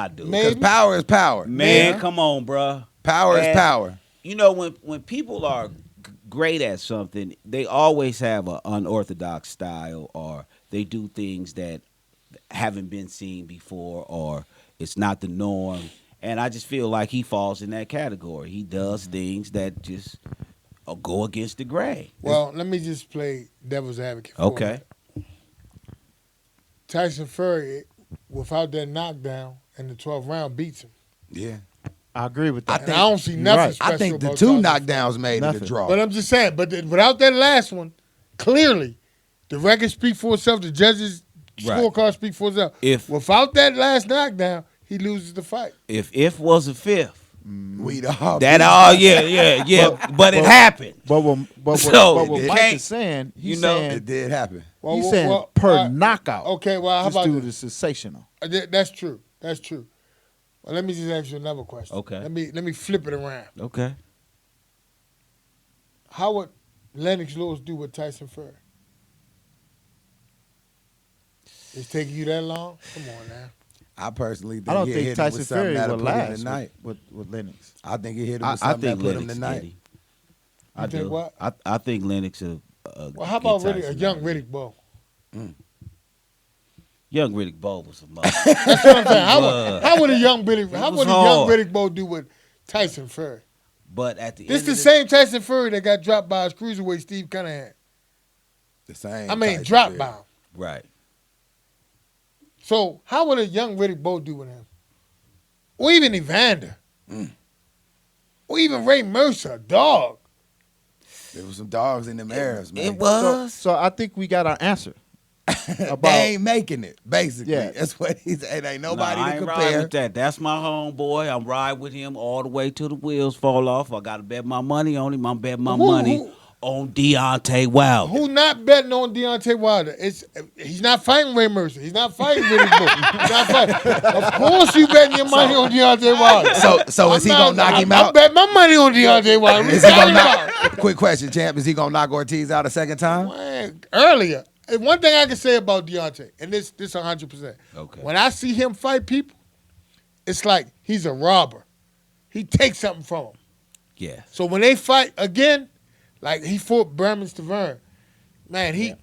do.
maybe.
because power is power.
Man,
Yeah.
come on, bruh.
Power is
And,
power.
You know, when people are great at something, they always have an unorthodox style, or they do things that haven't been seen before, or it's not the norm. And I just feel like he falls in that category. He does things that just go against the grain.
Well, let me just play devil's advocate. For
Okay.
you. Tyson Fury, without that knockdown in the 12th round, beats him.
Yeah.
I agree with that.
And I don't see nothing
Right.
special
I think the
about
two
Tyson
knockdowns made it
Nothing.
a draw.
But I'm just saying, without that last one, clearly, the record speaks for itself. The judges'
Right.
scorecard speaks for itself. Without that last knockdown, he loses the fight.
If was a fifth,
We the all
that yeah. But it happened.
But what
So,
what
it
Mike
can't-
is saying, he's
you know,
saying
It did happen.
he's saying per knockout.
Okay, well, how
This
about
dude
this?
is sensational.
That's true. That's true. Well, let me just ask you another question.
Okay.
Let me flip it around.
Okay.
How would Lennox Lewis do with Tyson Fury? It's taking you that long? Come on now.
I personally think
I don't
he
think
hit him
Tyson
with something
Fury
that'll
will
put him
last
tonight.
with Lennox.
I think he hit him
I
with something
think
that put him
Lennox
tonight.
get him. I
You think
do.
what?
I think Lennox.
Well, how about a young Riddick Bowe?
Young Riddick Bowe was a mother.
That's what I'm saying. How would a young
was hard.
Riddick Bowe do with Tyson Fury?
But at the
This
end
the
of the
same Tyson Fury that got dropped by his cruiserweight Steve Cunningham.
The same.
I mean,
Tyson
dropped
Fury.
by him.
right.
So how would a young Riddick Bowe do with him? Or even Evander. Or even Ray Mercer, dog.
There was some dogs in them airs, man.
It was.
So I think we got our answer.
They ain't making it. Basically,
Yeah.
that's what he's. It ain't nobody
I
to
ain't riding
compare.
with that. That's my homeboy. I'm riding with him all the way till the wheels fall off. I got to bet my money on him. I'm betting my money on Deontay Wilder.
Who not betting on Deontay Wilder? He's not fighting Ray Mercer. He's not fighting Riddick Bowe. He's not fighting. Of course you betting your money on Deontay Wilder.
So is he gonna knock him
I
out?
bet my money on Deontay Wilder. What
Is
you
he gonna
talking about?
knock? Quick question, champ. Is he gonna knock Ortiz out a second time?
Man, earlier. And one thing I can say about Deontay, and this 100%.
Okay.
When I see him fight people, it's like he's a robber. he takes something from him.
Yeah.
So when they fight again, like he fought Berman Stavern, man, he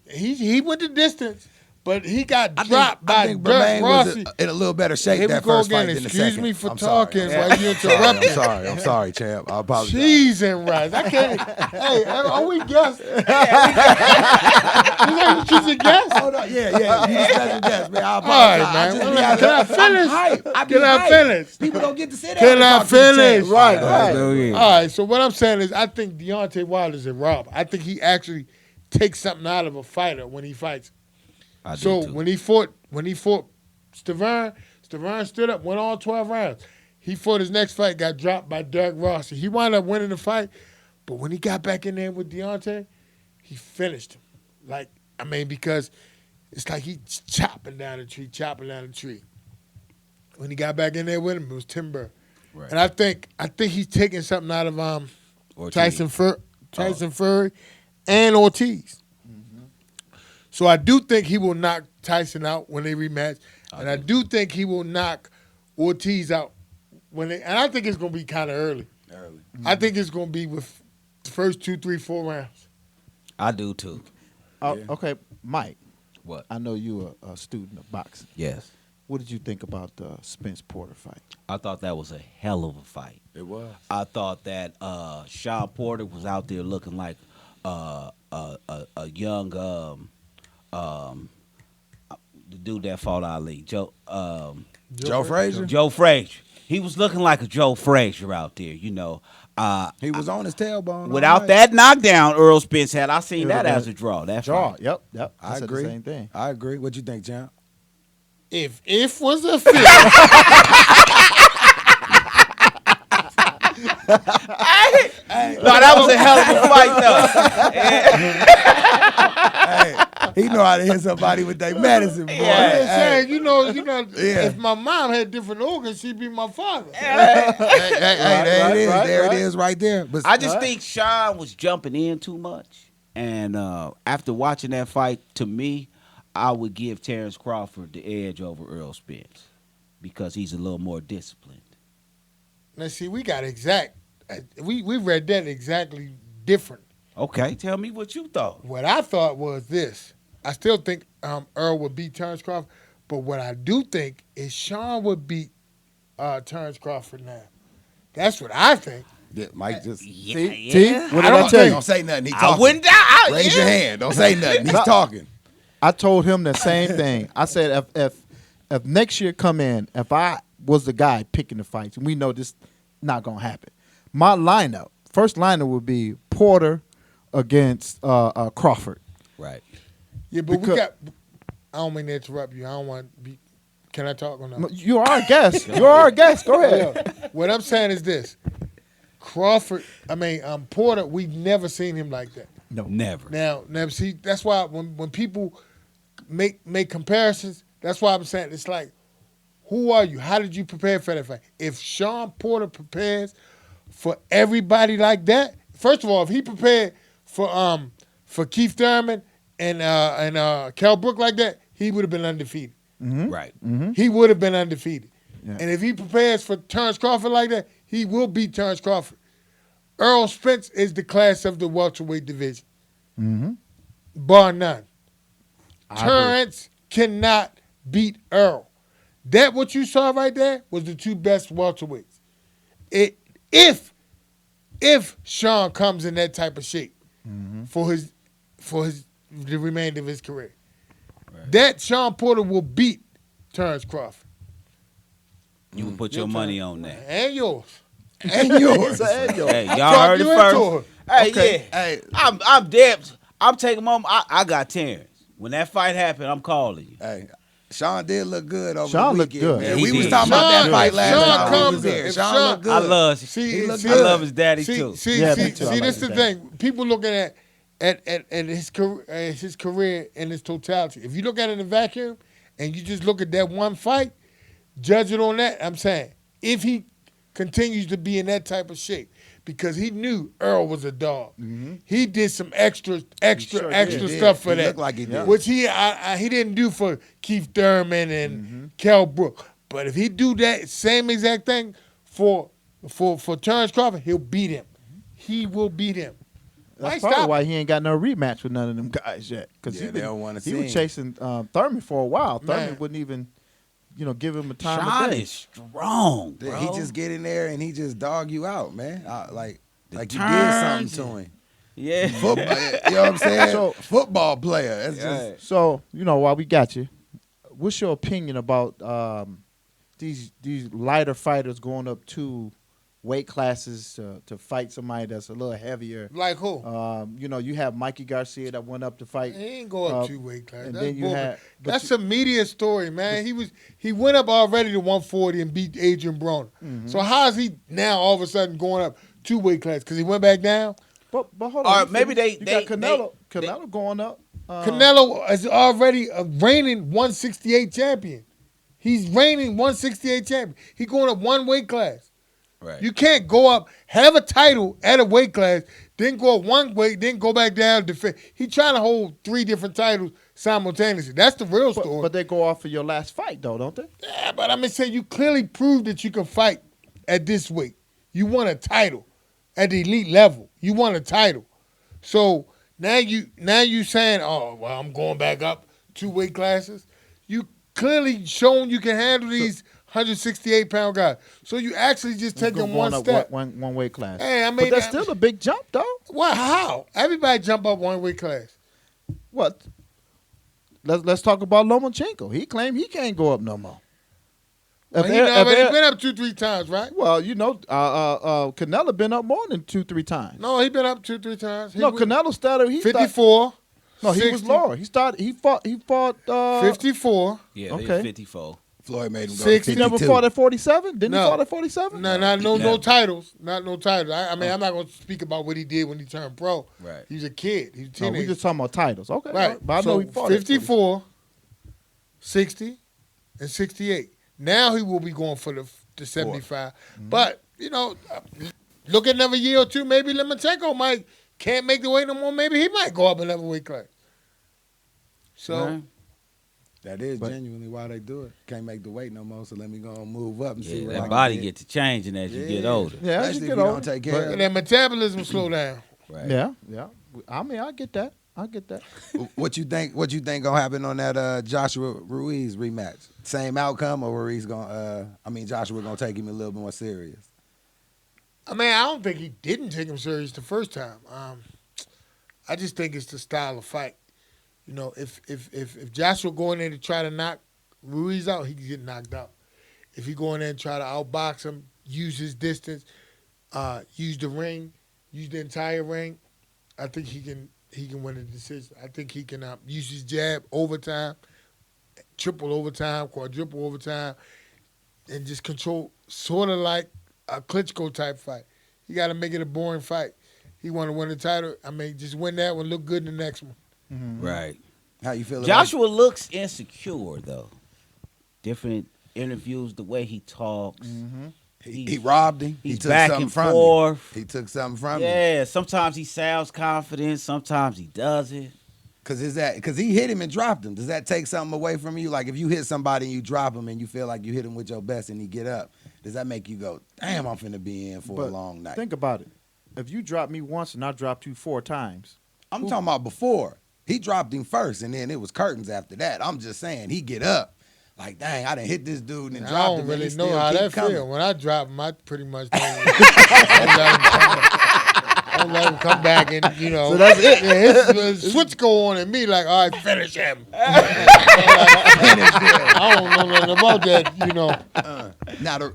went the distance, but he got dropped by Dirk
Berman
Rossi.
was in a little better shape
Here we
that
go
first
again.
fight than the
Excuse
second.
me for
I'm
talking
sorry.
while you interrupted.
I'm sorry, champ. I apologize.
Cheese and rice. I can't. Hey, are we guests? You like to guests?
Hold on. Yeah. You special guest, man. I
All
apologize.
right, man.
Can
Can I finish? Can I finish?
People don't get to sit down.
Can I finish?
Right.
All right. So what I'm saying is, I think Deontay Wilder's a robber. I think he actually takes something out of a fighter when he fights.
I do
So
too.
when he fought Stavern stood up, went all 12 rounds. He fought his next fight, got dropped by Dirk Rossi. He wound up winning the fight, but when he got back in there with Deontay, he finished him. Because it's like he's chopping down the tree. When he got back in there with him, it was timber.
Right.
And I think he's taking something out of
Ortiz.
Tyson Fury and Ortiz. So I do think he will knock Tyson out when they rematch, and I do think he will knock Ortiz out and I think it's going to be kind of early. I think it's going to be with the first 2, 3, 4 rounds.
I do too.
Okay, Mike.
What?
I know you are a student of boxing.
Yes.
What did you think about the Spence Porter fight?
I thought that was a hell of a fight.
It was.
I thought that Sean Porter was out there looking like a young the dude that fought Ali, Joe
Frazier?
Joe Frazier. He was looking like a Joe Frazier out there, you know.
He was on his tailbone.
Without that knockdown Earl Spence had, I seen that as a draw. That
Draw.
fight.
Yep.
I
said
agree.
the same thing.
I agree. What you think, champ?
If was a fit,
No, that was a hell of a fight, though.
He know how to hit somebody with that medicine, boy.
I'm just saying, you know,
Yeah.
if my mom had different organs, she'd be my father.
There it is.
right,
There
right.
it is right there. But
I just think Sean was jumping in too much. And after watching that fight, to me, I would give Terrence Crawford the edge over Earl Spence because he's a little more disciplined.
Now, see, we got we read that exactly different.
Okay, tell me what you thought.
What I thought was this. I still think Earl would beat Terrence Crawford, but what I do think is Sean would beat Terrence Crawford now. That's what I think.
Yeah, Mike just
Yeah.
What did I tell you?
Don't say nothing. He
I
talking.
wouldn't die.
Raise your hand. Don't say nothing. He's talking.
I told him the same thing. I said if next year come in, if I was the guy picking the fights, and we know this not gonna happen, my first lineup would be Porter against Crawford.
Right.
Yeah, but
Because-
I don't mean to interrupt you. I don't want to be. Can I talk or no?
You are a guest. You are a guest. Go ahead.
Yeah. What I'm saying is this: Porter. We've never seen him like that.
No.
Never.
Now, see, that's why when people make comparisons, that's why I'm saying it's like, who are you? How did you prepare for that fight? If Sean Porter prepares for everybody like that, first of all, if he prepared for Keith Thurman and Kell Brook like that, he would have been undefeated.
Right.
He would have been undefeated.
Yeah.
And if he prepares for Terrence Crawford like that, he will beat Terrence Crawford. Earl Spence is the class of the welterweight division, bar none. Terrence cannot beat Earl. That what you saw right there was the two best welterweights. If Sean comes in that type of shape for the remainder of his career, that Sean Porter will beat Terrence Crawford.
You can put your money on that.
And yours.
And yours.
Hey, y'all
Talk
heard it
you into
first. Hey,
Okay.
yeah.
Hey.
I'm dead. I'm taking my. I got Terrence. When that fight happened, I'm calling you.
Hey, Sean did look good over
Sean
the
looked
weekend.
good.
Man.
He
We was
did.
talking about that
Sean-
fight last
Sean
time. We
comes
was there.
in.
Sean
Sean-
looked good.
I love.
See,
He looked
I
good.
love his daddy
See,
too.
Yeah, me too. I like
this is the
his
thing. People looking at his career in its totality. If you look at it in a vacuum and you just look at that one fight, judge it on that. I'm saying if he continues to be in that type of shape, because he knew Earl was a dog, he did some extra
sure did.
stuff for
He
that,
looked like he did.
which he didn't do for Keith Thurman and Kell Brook. But if he do that same exact thing for For Terrence Crawford, he'll beat him. He will beat him.
That's probably why he ain't got no rematch with none of them guys yet. Because
Yeah, they don't want to see
he was
him.
chasing Thurman for a while.
Man.
Thurman wouldn't even, give him a time
Sean
of day.
is strong, bro.
He just get in there and he just dog you out, man. Like you did
turns
something to him.
Yeah.
Football, you know what I'm saying?
So-
Football player. That's just
So, while we got you, what's your opinion about these lighter fighters going up to weight classes to fight somebody that's a little heavier?
Like who?
You have Mikey Garcia that went up to fight.
He ain't go up 2 weight classes.
and
That's
then you
bullshit.
had- but
That's
you-
a media story, man. He went up already to 140 and beat Adrian Broner.
Mm-hmm.
So how is he now all of a sudden going up 2 weight classes? Because he went back down?
But hold
Or
on. you
maybe
finish.
they-
You
they-
got Canelo going up.
Canelo is already a reigning 168 champion. He's reigning 168 champion. He going up 1 weight class.
Right.
You can't go up, have a title at a weight class, then go up 1 weight, then go back down, defend. He trying to hold 3 different titles simultaneously. That's the real story.
But they go off for your last fight, though, don't they?
Yeah, but I'm saying you clearly proved that you can fight at this weight. You won a title at the elite level. You won a title. So now you saying, oh, well, I'm going back up 2 weight classes. You clearly shown you can handle these 168-pound guys. So you actually just taking
Going
one
up
step.
one weight class.
Hey, I
but
mean,
that's still a big jump, though.
Well, how? Everybody jump up 1 weight class.
What? Let's talk about Lomachenko. He claimed he can't go up no more.
Well, he already been up 2-3 times, right?
Well, Canelo been up more than 2-3 times.
No, he been up 2-3 times.
Canelo started.
54.
No, he was
60,
lower. He started. He fought.
54.
Yeah,
Okay.
they're 54.
Floyd made him go
60.
to
He never
52.
fought at 47. Didn't
No.
he fought at 47?
No titles. Not no titles. I mean, I'm not going to speak about what he did when he turned pro.
Right.
He was a kid. He was a
No,
teenager.
we just talking about titles. Okay,
right.
But I know
So
he fought at
54, 60, and 68. Now he will be going for the 75.
Mm-hmm.
But, look at another year or two, maybe Lomachenko can't make the weight no more. Maybe he might go up another weight class. So,
Right.
That is genuinely why they do it. Can't make the weight no more, so let me go and move up and see
Yeah,
what I
that
can
body
get.
get to changing as you get
Yeah.
older.
Yeah, as
Especially
you
if
get
you don't
older.
take care of
and
it.
their metabolism slow down.
Right.
Yeah. I mean, I get that.
What you think gonna happen on that Joshua Ruiz rematch? Same outcome, or Ruiz Joshua gonna take him a little bit more serious?
I mean, I don't think he didn't take him serious the first time. I just think it's the style of fight. If Joshua go in there to try to knock Ruiz out, he can get knocked out. If he go in there and try to outbox him, use his distance, use the ring, use the entire ring, I think he can win the decision. I think he can use his jab overtime, triple overtime, quadruple overtime, and just control, sort of like a Klitschko type fight. He got to make it a boring fight. He want to win the title. I mean, just win that one, look good in the next one.
Mm-hmm.
Right.
How you feel?
Joshua looks insecure though. Different interviews, the way he talks.
Mm-hmm.
He robbed him. He
He's
took
back
something
and
from
forth.
him. He took something from him.
Yeah, sometimes he sounds confident, sometimes he doesn't.
Because he hit him and dropped him. Does that take something away from you? Like if you hit somebody and you drop him and you feel like you hit him with your best and he get up, does that make you go, damn, I'm finna be in for a long night?
Think about it. If you drop me once and I dropped you 4 times,
I'm talking about before. He dropped him first and then it was curtains after that. I'm just saying, he get up. Like, dang, I done hit this dude and
I
dropped
don't
him.
really
and he
know
still
how
keep
that
coming.
feel. When I drop him, I pretty much don't let him come back and,
So that's it.
Yeah, his switch go on and me like, all right, finish him. I don't know nothing about that,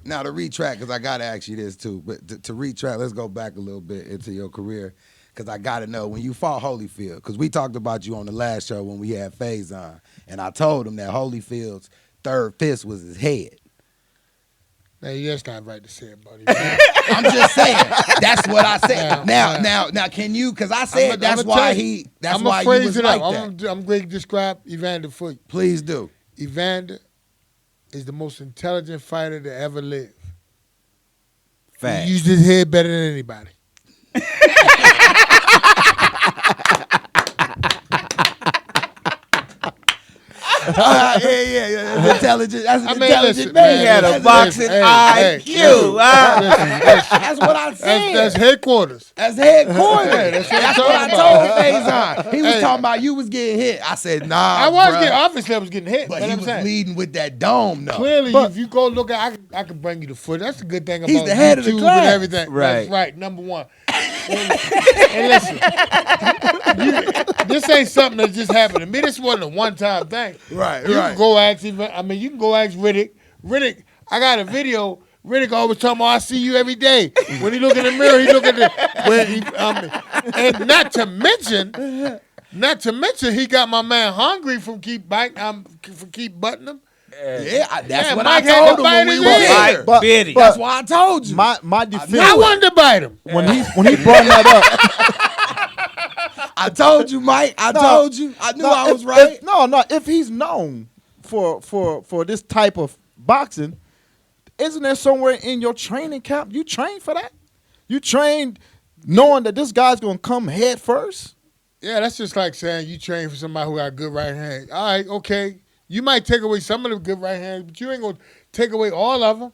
Now to retract, because I got to ask you this too, but to retract, let's go back a little bit into your career, because I got to know, when you fought Holyfield, because we talked about you on the last show when we had FaZe on, and I told him that Holyfield's third fist was his head.
Now, that's not right to say about him.
I'm just saying, that's what I said.
Now,
Now, can you, because I said that's
I'ma
why
tell you,
that's
I'ma
why he
phrase
was
it
like
up.
that.
I'm going to describe Evander for you.
Please do.
Evander is the most intelligent fighter to ever live.
Fact.
He used his head better than anybody.
That's intelligent. That's an
I mean,
intelligent
listen,
man.
He had a
listen,
boxing IQ.
That's what I said.
That's headquarters.
That's headquarters.
Yeah, that's what I'm
That's what I
talking
told
about.
Faison. He was talking about you was getting hit. I said, nah,
I was
bruh.
getting, obviously I was getting hit,
But
but
he
I'm
was
saying.
leading with that dome, though.
Clearly,
But-
if you go look at, I can bring you the footage. That's the good thing about
He's the head of the
YouTube
class.
and everything.
Right.
That's right. Number one. And listen, this ain't something that just happened to me. This wasn't a one-time thing.
Right,
You
right.
can go ask even. I mean, you can go ask Riddick. Riddick, I got a video. Riddick always talking about I see you every day. When he look in the mirror, he look at the where he. And not to mention, he got my man hungry from keep butting him.
Yeah, that's
Yeah,
what
Mike
I
had
told
to
him when
bite
we
his
were
ear.
here.
Mike
But-
Biddy.
but-
That's why I told you.
My defense
I wanted to bite him.
when he brought that up.
I told you, Mike. I
No,
told you. I knew I was
if-
right.
If he's known for this type of boxing, isn't there somewhere in your training camp you train for that? You trained knowing that this guy's gonna come head first.
Yeah, that's just like saying you train for somebody who got a good right hand. All right, okay. You might take away some of the good right hands, but you ain't gonna take away all of them.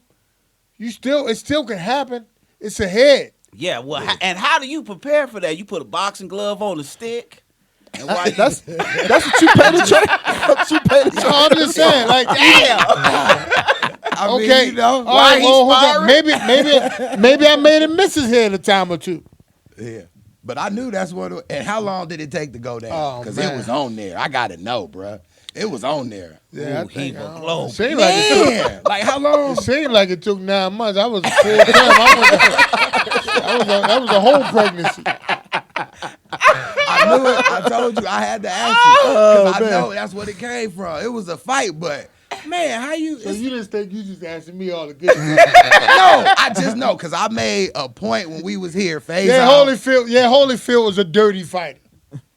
It still can happen. It's a head.
Yeah, well, and how do you prepare for that? You put a boxing glove on a stick? And why you-
That's what you pay to train. That's what you pay to
So
train.
I'm just saying, like,
Damn.
I mean,
okay,
you know.
all right,
he
well, hold on.
sparring?
Maybe I made him miss his head a time or two.
Yeah. But I knew that's what. And how long did it take to go down?
Oh,
Because
man.
it was on there. I got to know, bruh. It was on there.
Yeah,
Ooh,
I think,
heap of globe.
it seemed like it took.
Man, like how long?
It seemed like it took 9 months. I was full term. That was a whole pregnancy.
I knew it. I told you. I had to ask you. 'Cause I know that's what it came from. It was a fight, but man, how you?
So
it's-
you just think you just asking me all the good stuff.
no, I just know because I made a point when we was here. Phase
Yeah,
out.
Holyfield was a dirty fighter.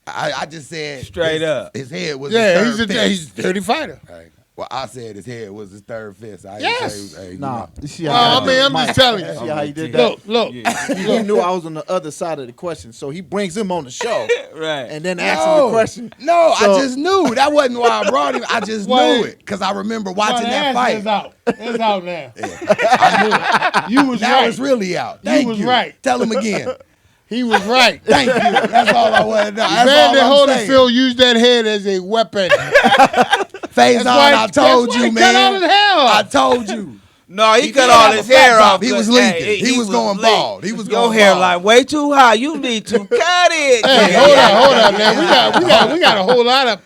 I just said
Straight
his,
up.
His head was
Yeah,
his third fist.
he's a dirty fighter.
Right. Well, I said his head was his third fist. I
Yes.
didn't say, hey, you
Nah,
know.
you see
Well,
how
I mean, I'm just telling you.
See how he did that?
Look.
He knew I was on the other side of the question, so he brings him on the show
Right.
and then asks him the question.
No,
So-
I just knew. That wasn't why I brought him. I just knew it because I remember watching that fight.
It's out. It's out now. I knew it. You was
Now
right.
it's really out. Thank
was
you.
right.
Tell him again.
He was right.
Thank you. That's all I want to know. That's
Evander
all I'm saying.
Holyfield used that head as a weapon.
Phase on, I told
that's why
you,
he cut all
man.
his hair off.
I told you.
No, he cut
did
all
have
his
a fat
hair
top.
off.
He was
'cause,
leaking.
hey,
He was going
leak.
bald. He was
Your
going
hairline
bald.
way too high. You need to cut it.
Hey, hold on, man. We got a whole lot of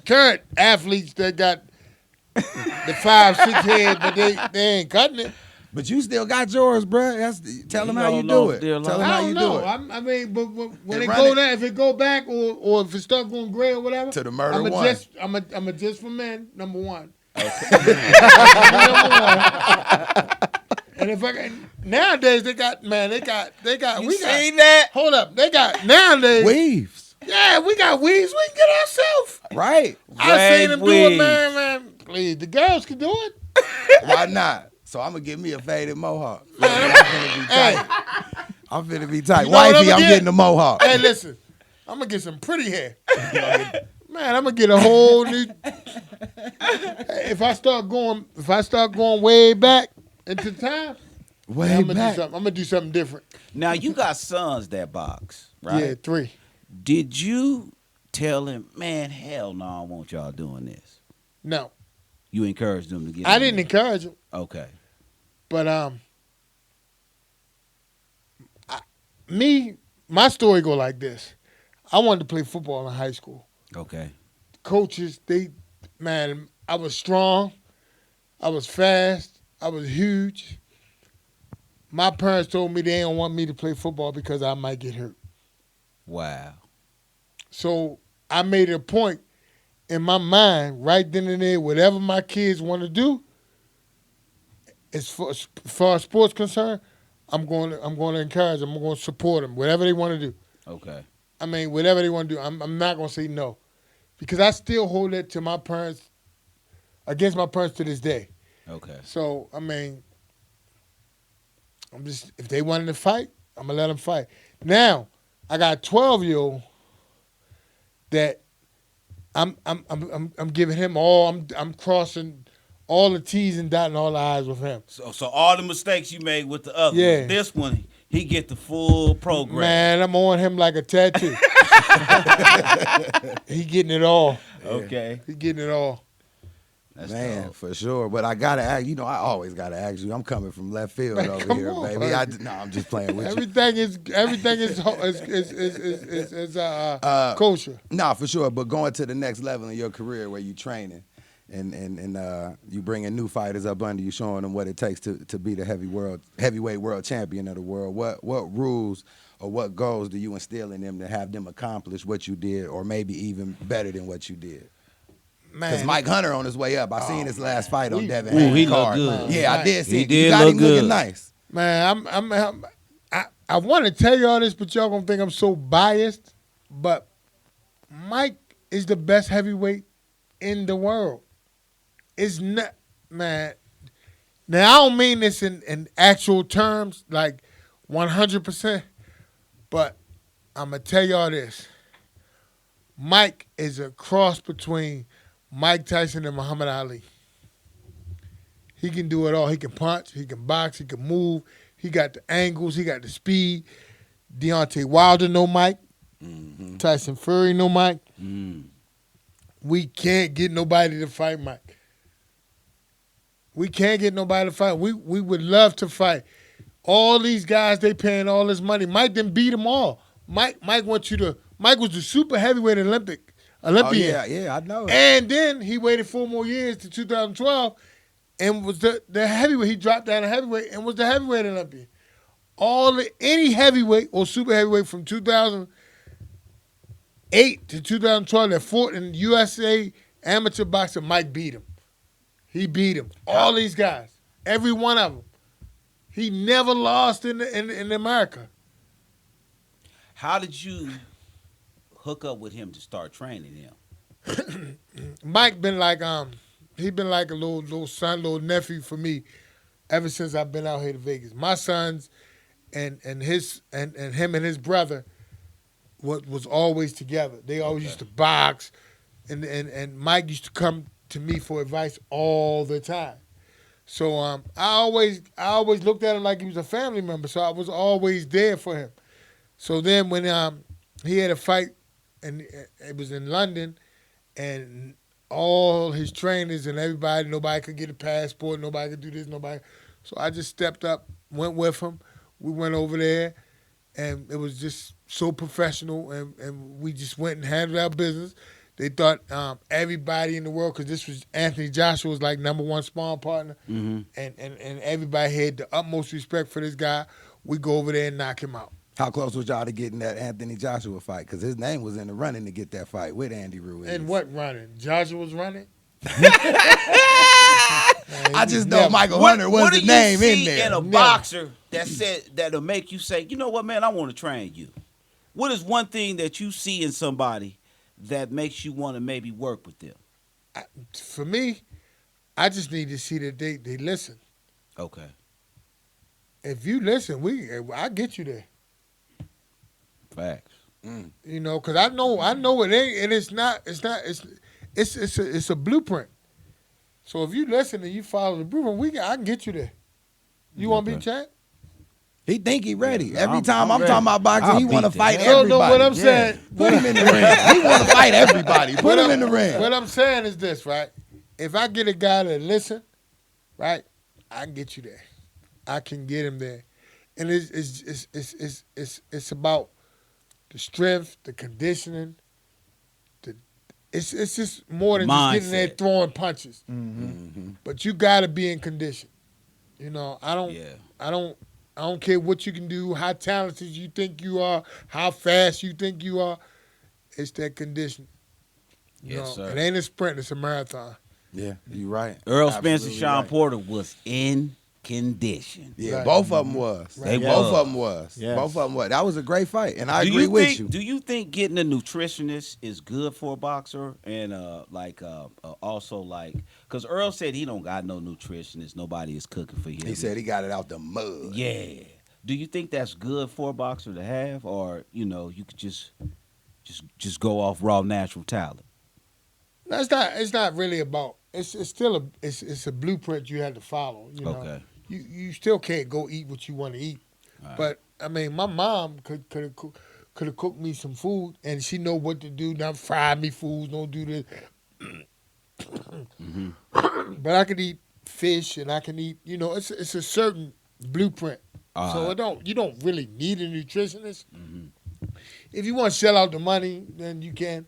current athletes that got the 5'6" head, but they ain't cutting it.
But you still got yours, bruh. Tell him
You
how
don't
you
know
do
if
it.
they're
Tell him
lying.
how
I
you
don't
do
know.
it.
I mean, but when
And
it
run
go
it.
down, if it go back or if it start going gray or whatever,
To the murder
I'm
one.
a just for men, number one. number one. And if I got, nowadays they got
You
we got.
seen that?
Hold up, they got nowadays.
Weaves.
Yeah, we got weaves. We can get ourselves.
Right.
I seen them do it,
weaves.
man. Please, the girls can do it.
Why not? So I'm going to get me a faded mohawk. I'm finna be tight. I'm finna be tight.
You know what
Wifey,
I'ma
I'm
get?
getting a mohawk.
Hey, listen, I'm gonna get some pretty hair. Man, I'm gonna get a whole new. Hey, if I start going way back into time,
Way
I'm
back.
gonna do something different.
Now you got sons that box, right?
Yeah, 3.
Did you tell him, man, hell no, I want y'all doing this?
No,
You encouraged them to get.
I
in
didn't
there.
encourage him,
Okay.
but my story go like this. I wanted to play football in high school.
Okay.
Coaches, I was strong, I was fast, I was huge. My parents told me they don't want me to play football because I might get hurt.
Wow.
So I made it a point in my mind, right then and there, whatever my kids want to do, as far as sports concerned, I'm going to encourage them. I'm going to support them, whatever they want to do.
Okay.
I mean, whatever they want to do, I'm not going to say no. Because I still hold that to my parents, against my parents to this day.
Okay.
So, I mean, if they wanted to fight, I'm going to let them fight. Now, I got a 12-year-old that I'm giving him all. I'm crossing all the T's and dotting all the I's with him.
So all the mistakes you made with the other
Yeah.
one, this one he get the full program.
Man, I'm on him like a tattoo. He getting it all.
Okay.
He getting it all.
That's
Man,
dope.
for sure. But I gotta ask. You know, I always gotta ask you. I'm coming from left field
Man,
over
come
here,
on,
baby.
man.
No, I'm just playing with you.
Everything is kosher.
Nah, for sure. But going to the next level in your career where you training and you bringing new fighters up under you, showing them what it takes to be the heavyweight world champion of the world. What rules or what goals do you instill in them to have them accomplish what you did, or maybe even better than what you did? Because
Man,
Mike Hunter on his way up. I seen his last fight on Devin
Ooh,
Haney's
he look
card.
good.
Yeah, I did see
He
it.
did
You got
look
him looking
good.
nice.
man, I want to tell y'all this, but y'all gonna think I'm so biased. But Mike is the best heavyweight in the world. It's not, man. Now I don't mean this in actual terms, like 100%. But I'm gonna tell y'all this. Mike is a cross between Mike Tyson and Muhammad Ali. He can do it all. He can punch, he can box, he can move. He got the angles, he got the speed. Deontay Wilder no Mike.
Mm-hmm.
Tyson Fury no Mike.
Mm.
We can't get nobody to fight Mike. We can't get nobody to fight. We would love to fight. All these guys, they paying all this money. Mike didn't beat them all. Mike wants you to. Mike was the super heavyweight Olympian.
Oh, yeah, I know.
And then he waited 4 more years to 2012 and was the heavyweight. He dropped down to heavyweight and was the heavyweight Olympian. Any heavyweight or super heavyweight from 2008 to 2012 that fought in USA amateur boxing, Mike beat him. He beat him. All these guys, every one of them. He never lost in America.
How did you hook up with him to start training him?
Mike been like he been like a little son, little nephew for me ever since I've been out here to Vegas. My sons and him and his brother was always together. They always used to box, and Mike used to come to me for advice all the time. So I always looked at him like he was a family member. So I was always there for him. So then when he had a fight, and it was in London, and all his trainers and everybody, nobody could get a passport, nobody could do this, nobody. So I just stepped up, went with him. We went over there, and it was just so professional, and we just went and handled our business. They thought everybody in the world, because this was Anthony Joshua's like #1 sparring partner, and everybody had the utmost respect for this guy. We go over there and knock him out.
How close was y'all to getting that Anthony Joshua fight? Because his name was in the running to get that fight with Andy Ruiz.
And what running? Joshua's running?
I just know Michael Hunter was the name in there.
In a boxer that'll make you say, you know what, man, I want to train you. What is one thing that you see in somebody that makes you want to maybe work with them?
For me, I just need to see that they listen.
Okay.
If you listen, I get you there.
Facts.
You know, because I know it ain't, and it's a blueprint. So if you listen and you follow the blueprint, I can get you there. You want to be champ?
He think he ready.
Yeah,
Every time
I'm
I'm talking about boxing,
I'll
he want to
beat
fight
that.
everybody.
No, what I'm saying.
Put him in the ring. He want to fight everybody. Put him in the ring.
What I'm saying is this, right? If I get a guy to listen, right, I can get you there. I can get him there, and it's about the strength, the conditioning. It's just more than just getting there throwing punches. But you got to be in condition. You know, I don't care what you can do, how talented you think you are, how fast you think you are. It's that condition.
Yes, sir.
It ain't a sprint, it's a marathon.
Yeah, you right.
Earl Spence and
Absolutely
Sean
right.
Porter was in condition.
Yeah,
Right.
both of them was.
Right.
Both of them was.
Yes.
Both of them was. That was a great fight, and I agree with you.
Do you think getting a nutritionist is good for a boxer? And also like, because Earl said he don't got no nutritionist. Nobody is cooking for him.
He said he got it out the mud.
Yeah. Do you think that's good for a boxer to have, or you could just go off raw natural talent?
No, it's not really about. It's still it's a blueprint you had to follow. You know,
Okay.
you still can't go eat what you want to eat.
Right.
But I mean, my mom could have cooked me some food, and she know what to do. Not fry me foods. Don't do this.
Mm-hmm.
But I can eat fish, and I can eat. You know, it's a certain blueprint. So you don't really need a nutritionist.
Mm-hmm.
If you want to shell out the money, then you can.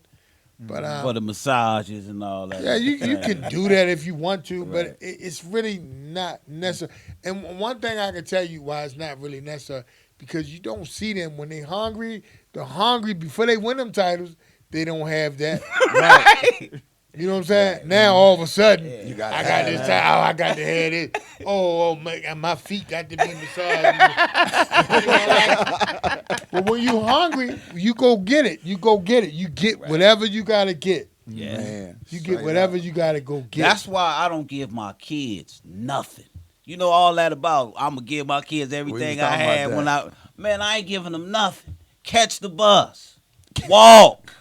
But
For the massages and all that.
yeah, you can do that if you want to,
Right.
but it's really not necessary. And one thing I can tell you why it's not really necessary, because you don't see them when they're hungry. They're hungry before they win them titles. They don't have that.
Right.
You know what I'm saying? Now all of a sudden,
You got
I got this towel, I got to have this. Oh my feet got to be massaged. You know, like, but when you hungry, you go get it. You go get it. You get whatever you got to get.
Yeah.
Man,
You get whatever you got to go get.
That's why I don't give my kids nothing. You know all that about I'm gonna give my kids everything I
talking about
had
that.
when I ain't giving them nothing. Catch the bus, walk,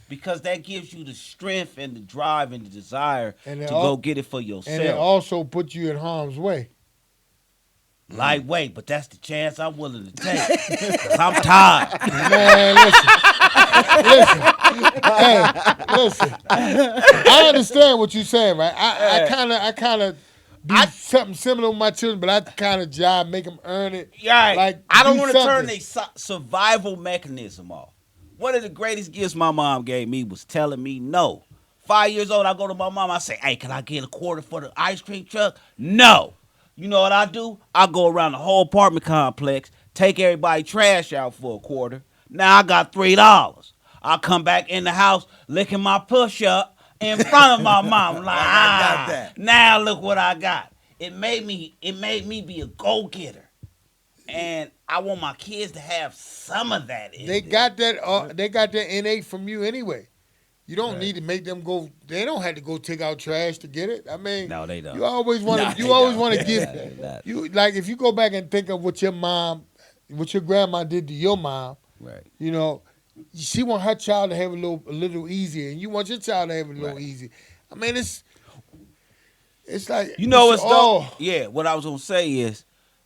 because that gives you the strength and the drive and the desire
And
to
it
go
al-
get it for
and it
yourself.
also put you in harm's way.
Lightweight, but that's the chance I'm willing to take. 'Cause I'm tired.
Man, listen. I understand what you're saying, right? I kind of do something similar with my children, but I kind of job, make them earn it.
Right.
Like,
I don't
do
want to turn
something.
their survival mechanism off. One of the greatest gifts my mom gave me was telling me no. 5 years old, I go to my mom, I say, hey, can I get a quarter for the ice cream truck? No. You know what I do? I go around the whole apartment complex, take everybody trash out for a quarter. Now I got $3. I come back in the house, licking my push-up in front of my mom. Like,
got that.
Now look what I got. It made me be a go-getter. And I want my kids to have some of that in
They
them.
got that. They got that innate from you anyway. You don't need to make them go. They don't have to go take out trash to get it. I mean,
No, they don't.
You always want to.
No,
You
they
always
don't.
want to give.
They don't.
You like if you go back and think of what your grandma did to your mom.
Right.
You know, she want her child to have a little easier, and you want your child to have a little
Right.
easy. I mean, it's like
You know what's
all.
dope? Yeah, what I was gonna say is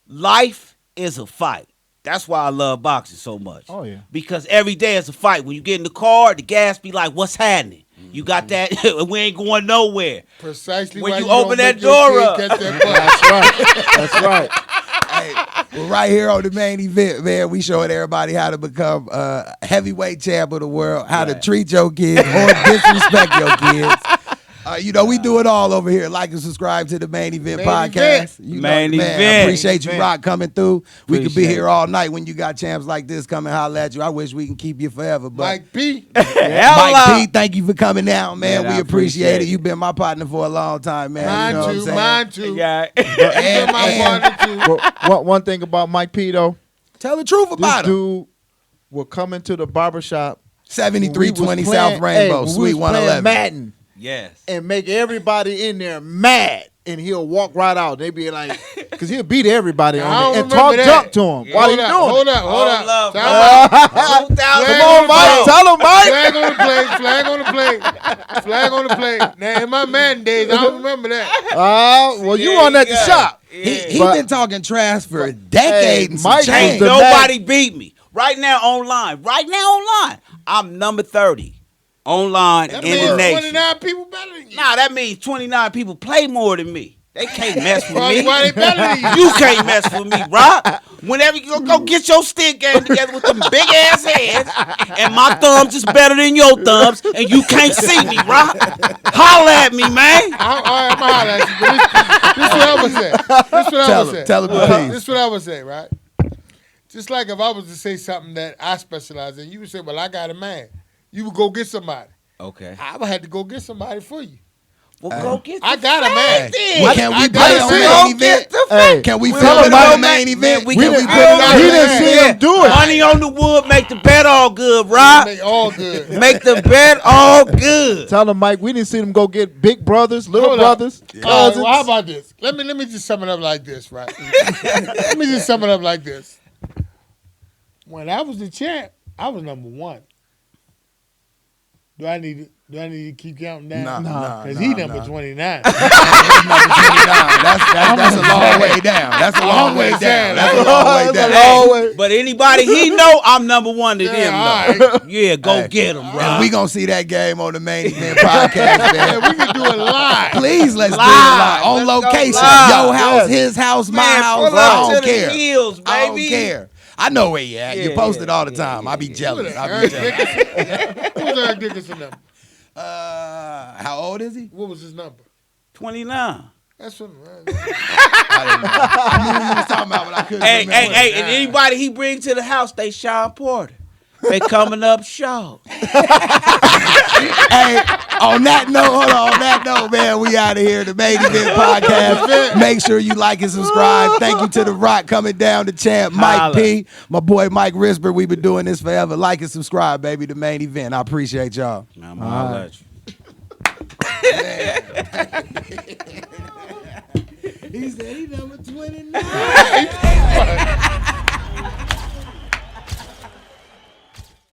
life is a fight. That's why I love boxing so much.
Oh, yeah.
Because every day is a fight. When you get in the car, the gas be like, what's happening? You got that? We ain't going nowhere.
Precisely
When
why
you
don't
open that
make your
door
kid
up.
catch that
That's right.
Hey, well, right here on the main event, man, we showing everybody how to become heavyweight champ of the world, how to
Right.
treat your kids or disrespect your kids. You know, we do it all over here. Like and subscribe to the Main Event
Main
Podcast.
Event.
You
Main
know, man,
Event.
appreciate you,
Main
Rock, coming through. We could be
Appreciate
here
it.
all night when you got champs like this coming holler at you. I wish we can keep you forever. But
Mike P.
Mike P, thank you for coming down, man.
Man, I
we appreciate
appreciate
it. You've been my partner for a long time, man.
Mine
you know what I'm
too.
saying?
Mine too.
Yeah.
And my
and-
partner too.
Well, one thing about Mike P though,
Tell the truth
this
about him.
dude will come into the barbershop
7320 South Rainbow, Suite 111.
Madden
Yes.
and make everybody in there mad, and he'll walk right out. They be like, because he'll beat everybody
I
on
don't
it and
remember
talk
that.
junk to him while he's doing
Hold
it.
up.
All love,
Time
bro.
out.
2000.
Flag
Come on, Mike. Tell him, Mike.
Flag on the play. Flag on the play. Flag on the play. Now, in my Madden days, I don't remember that.
Well, you on at the shop.
He
But-
been talking trash for a decade and some
Mike
change.
was the
Nobody beat me. Right now online. I'm number 30 online
That
in
means
the nation.
29 people better than you.
Nah, that means 29 people play more than me. They can't mess with
Probably
me.
why they better than you.
You can't mess with me, Rock. Whenever you go get your stick game together with them big ass heads, and my thumbs is better than your thumbs, and you can't see me, Rock. Holla at me, man.
All right, I'm going to holler at you. This is what I would say. This is what I would say.
Tell him the piece.
This is what I would say, right? Just like if I was to say something that I specialize in, you would say, well, I got a man. You would go get somebody.
Okay.
I would have to go get somebody for you.
Well, go get
I
the
got a man.
then.
Well, can we
I
play
gotta
on
say,
the
go
main event?
Hey,
Can we
We
film
don't
it
know,
on the
man.
main event?
We
Can
didn't-
we put
we
it
don't
on
know.
the
he
main
didn't see
event?
him do it.
Money on the wood make the bet all good, Rock.
Make all good.
Make the bet all good.
Tell him, Mike, we didn't see them go get big brothers, little
Hold up.
brothers,
All right,
cousins.
well, how about this? Let me just sum it up like this, right? Let me just sum it up like this. When I was the champ, I was number one. Do I need to keep counting down?
Nah.
Because he number 29.
That's a long way down. That's a long way down. That's a long way down.
But anybody he know, I'm number one to them.
all
Though.
right.
Yeah, go get him, bro.
And we gonna see that game on the Main Event podcast, man.
Yeah, we can do it live.
Please, let's do it
Live.
live. On
Let's go
location.
live.
Your house,
Yes.
his house, my
Man,
house.
pull up
I
to
don't
the
care.
hills,
I don't
baby.
care. I know where you at. You
Yeah,
post it all the
yeah,
time. I be jealous. I be
Eric
jealous.
Dickinson? Who's Eric Dickinson number?
How old is he?
What was his number?
29.
That's what.
I didn't know. You was talking about what I couldn't
Hey,
remember.
and anybody he bring to the house, they Sean Porter. They coming up short.
Hey, on that note, man, we out of here. The Main Event podcast. Make sure you like and subscribe. Thank you to The Rock coming down, the champ, Mike
Holla.
P, my boy Mike Risper. We've been doing this forever. Like and subscribe, baby. The Main Event. I appreciate y'all.
I'm all at you.
He said he number 29.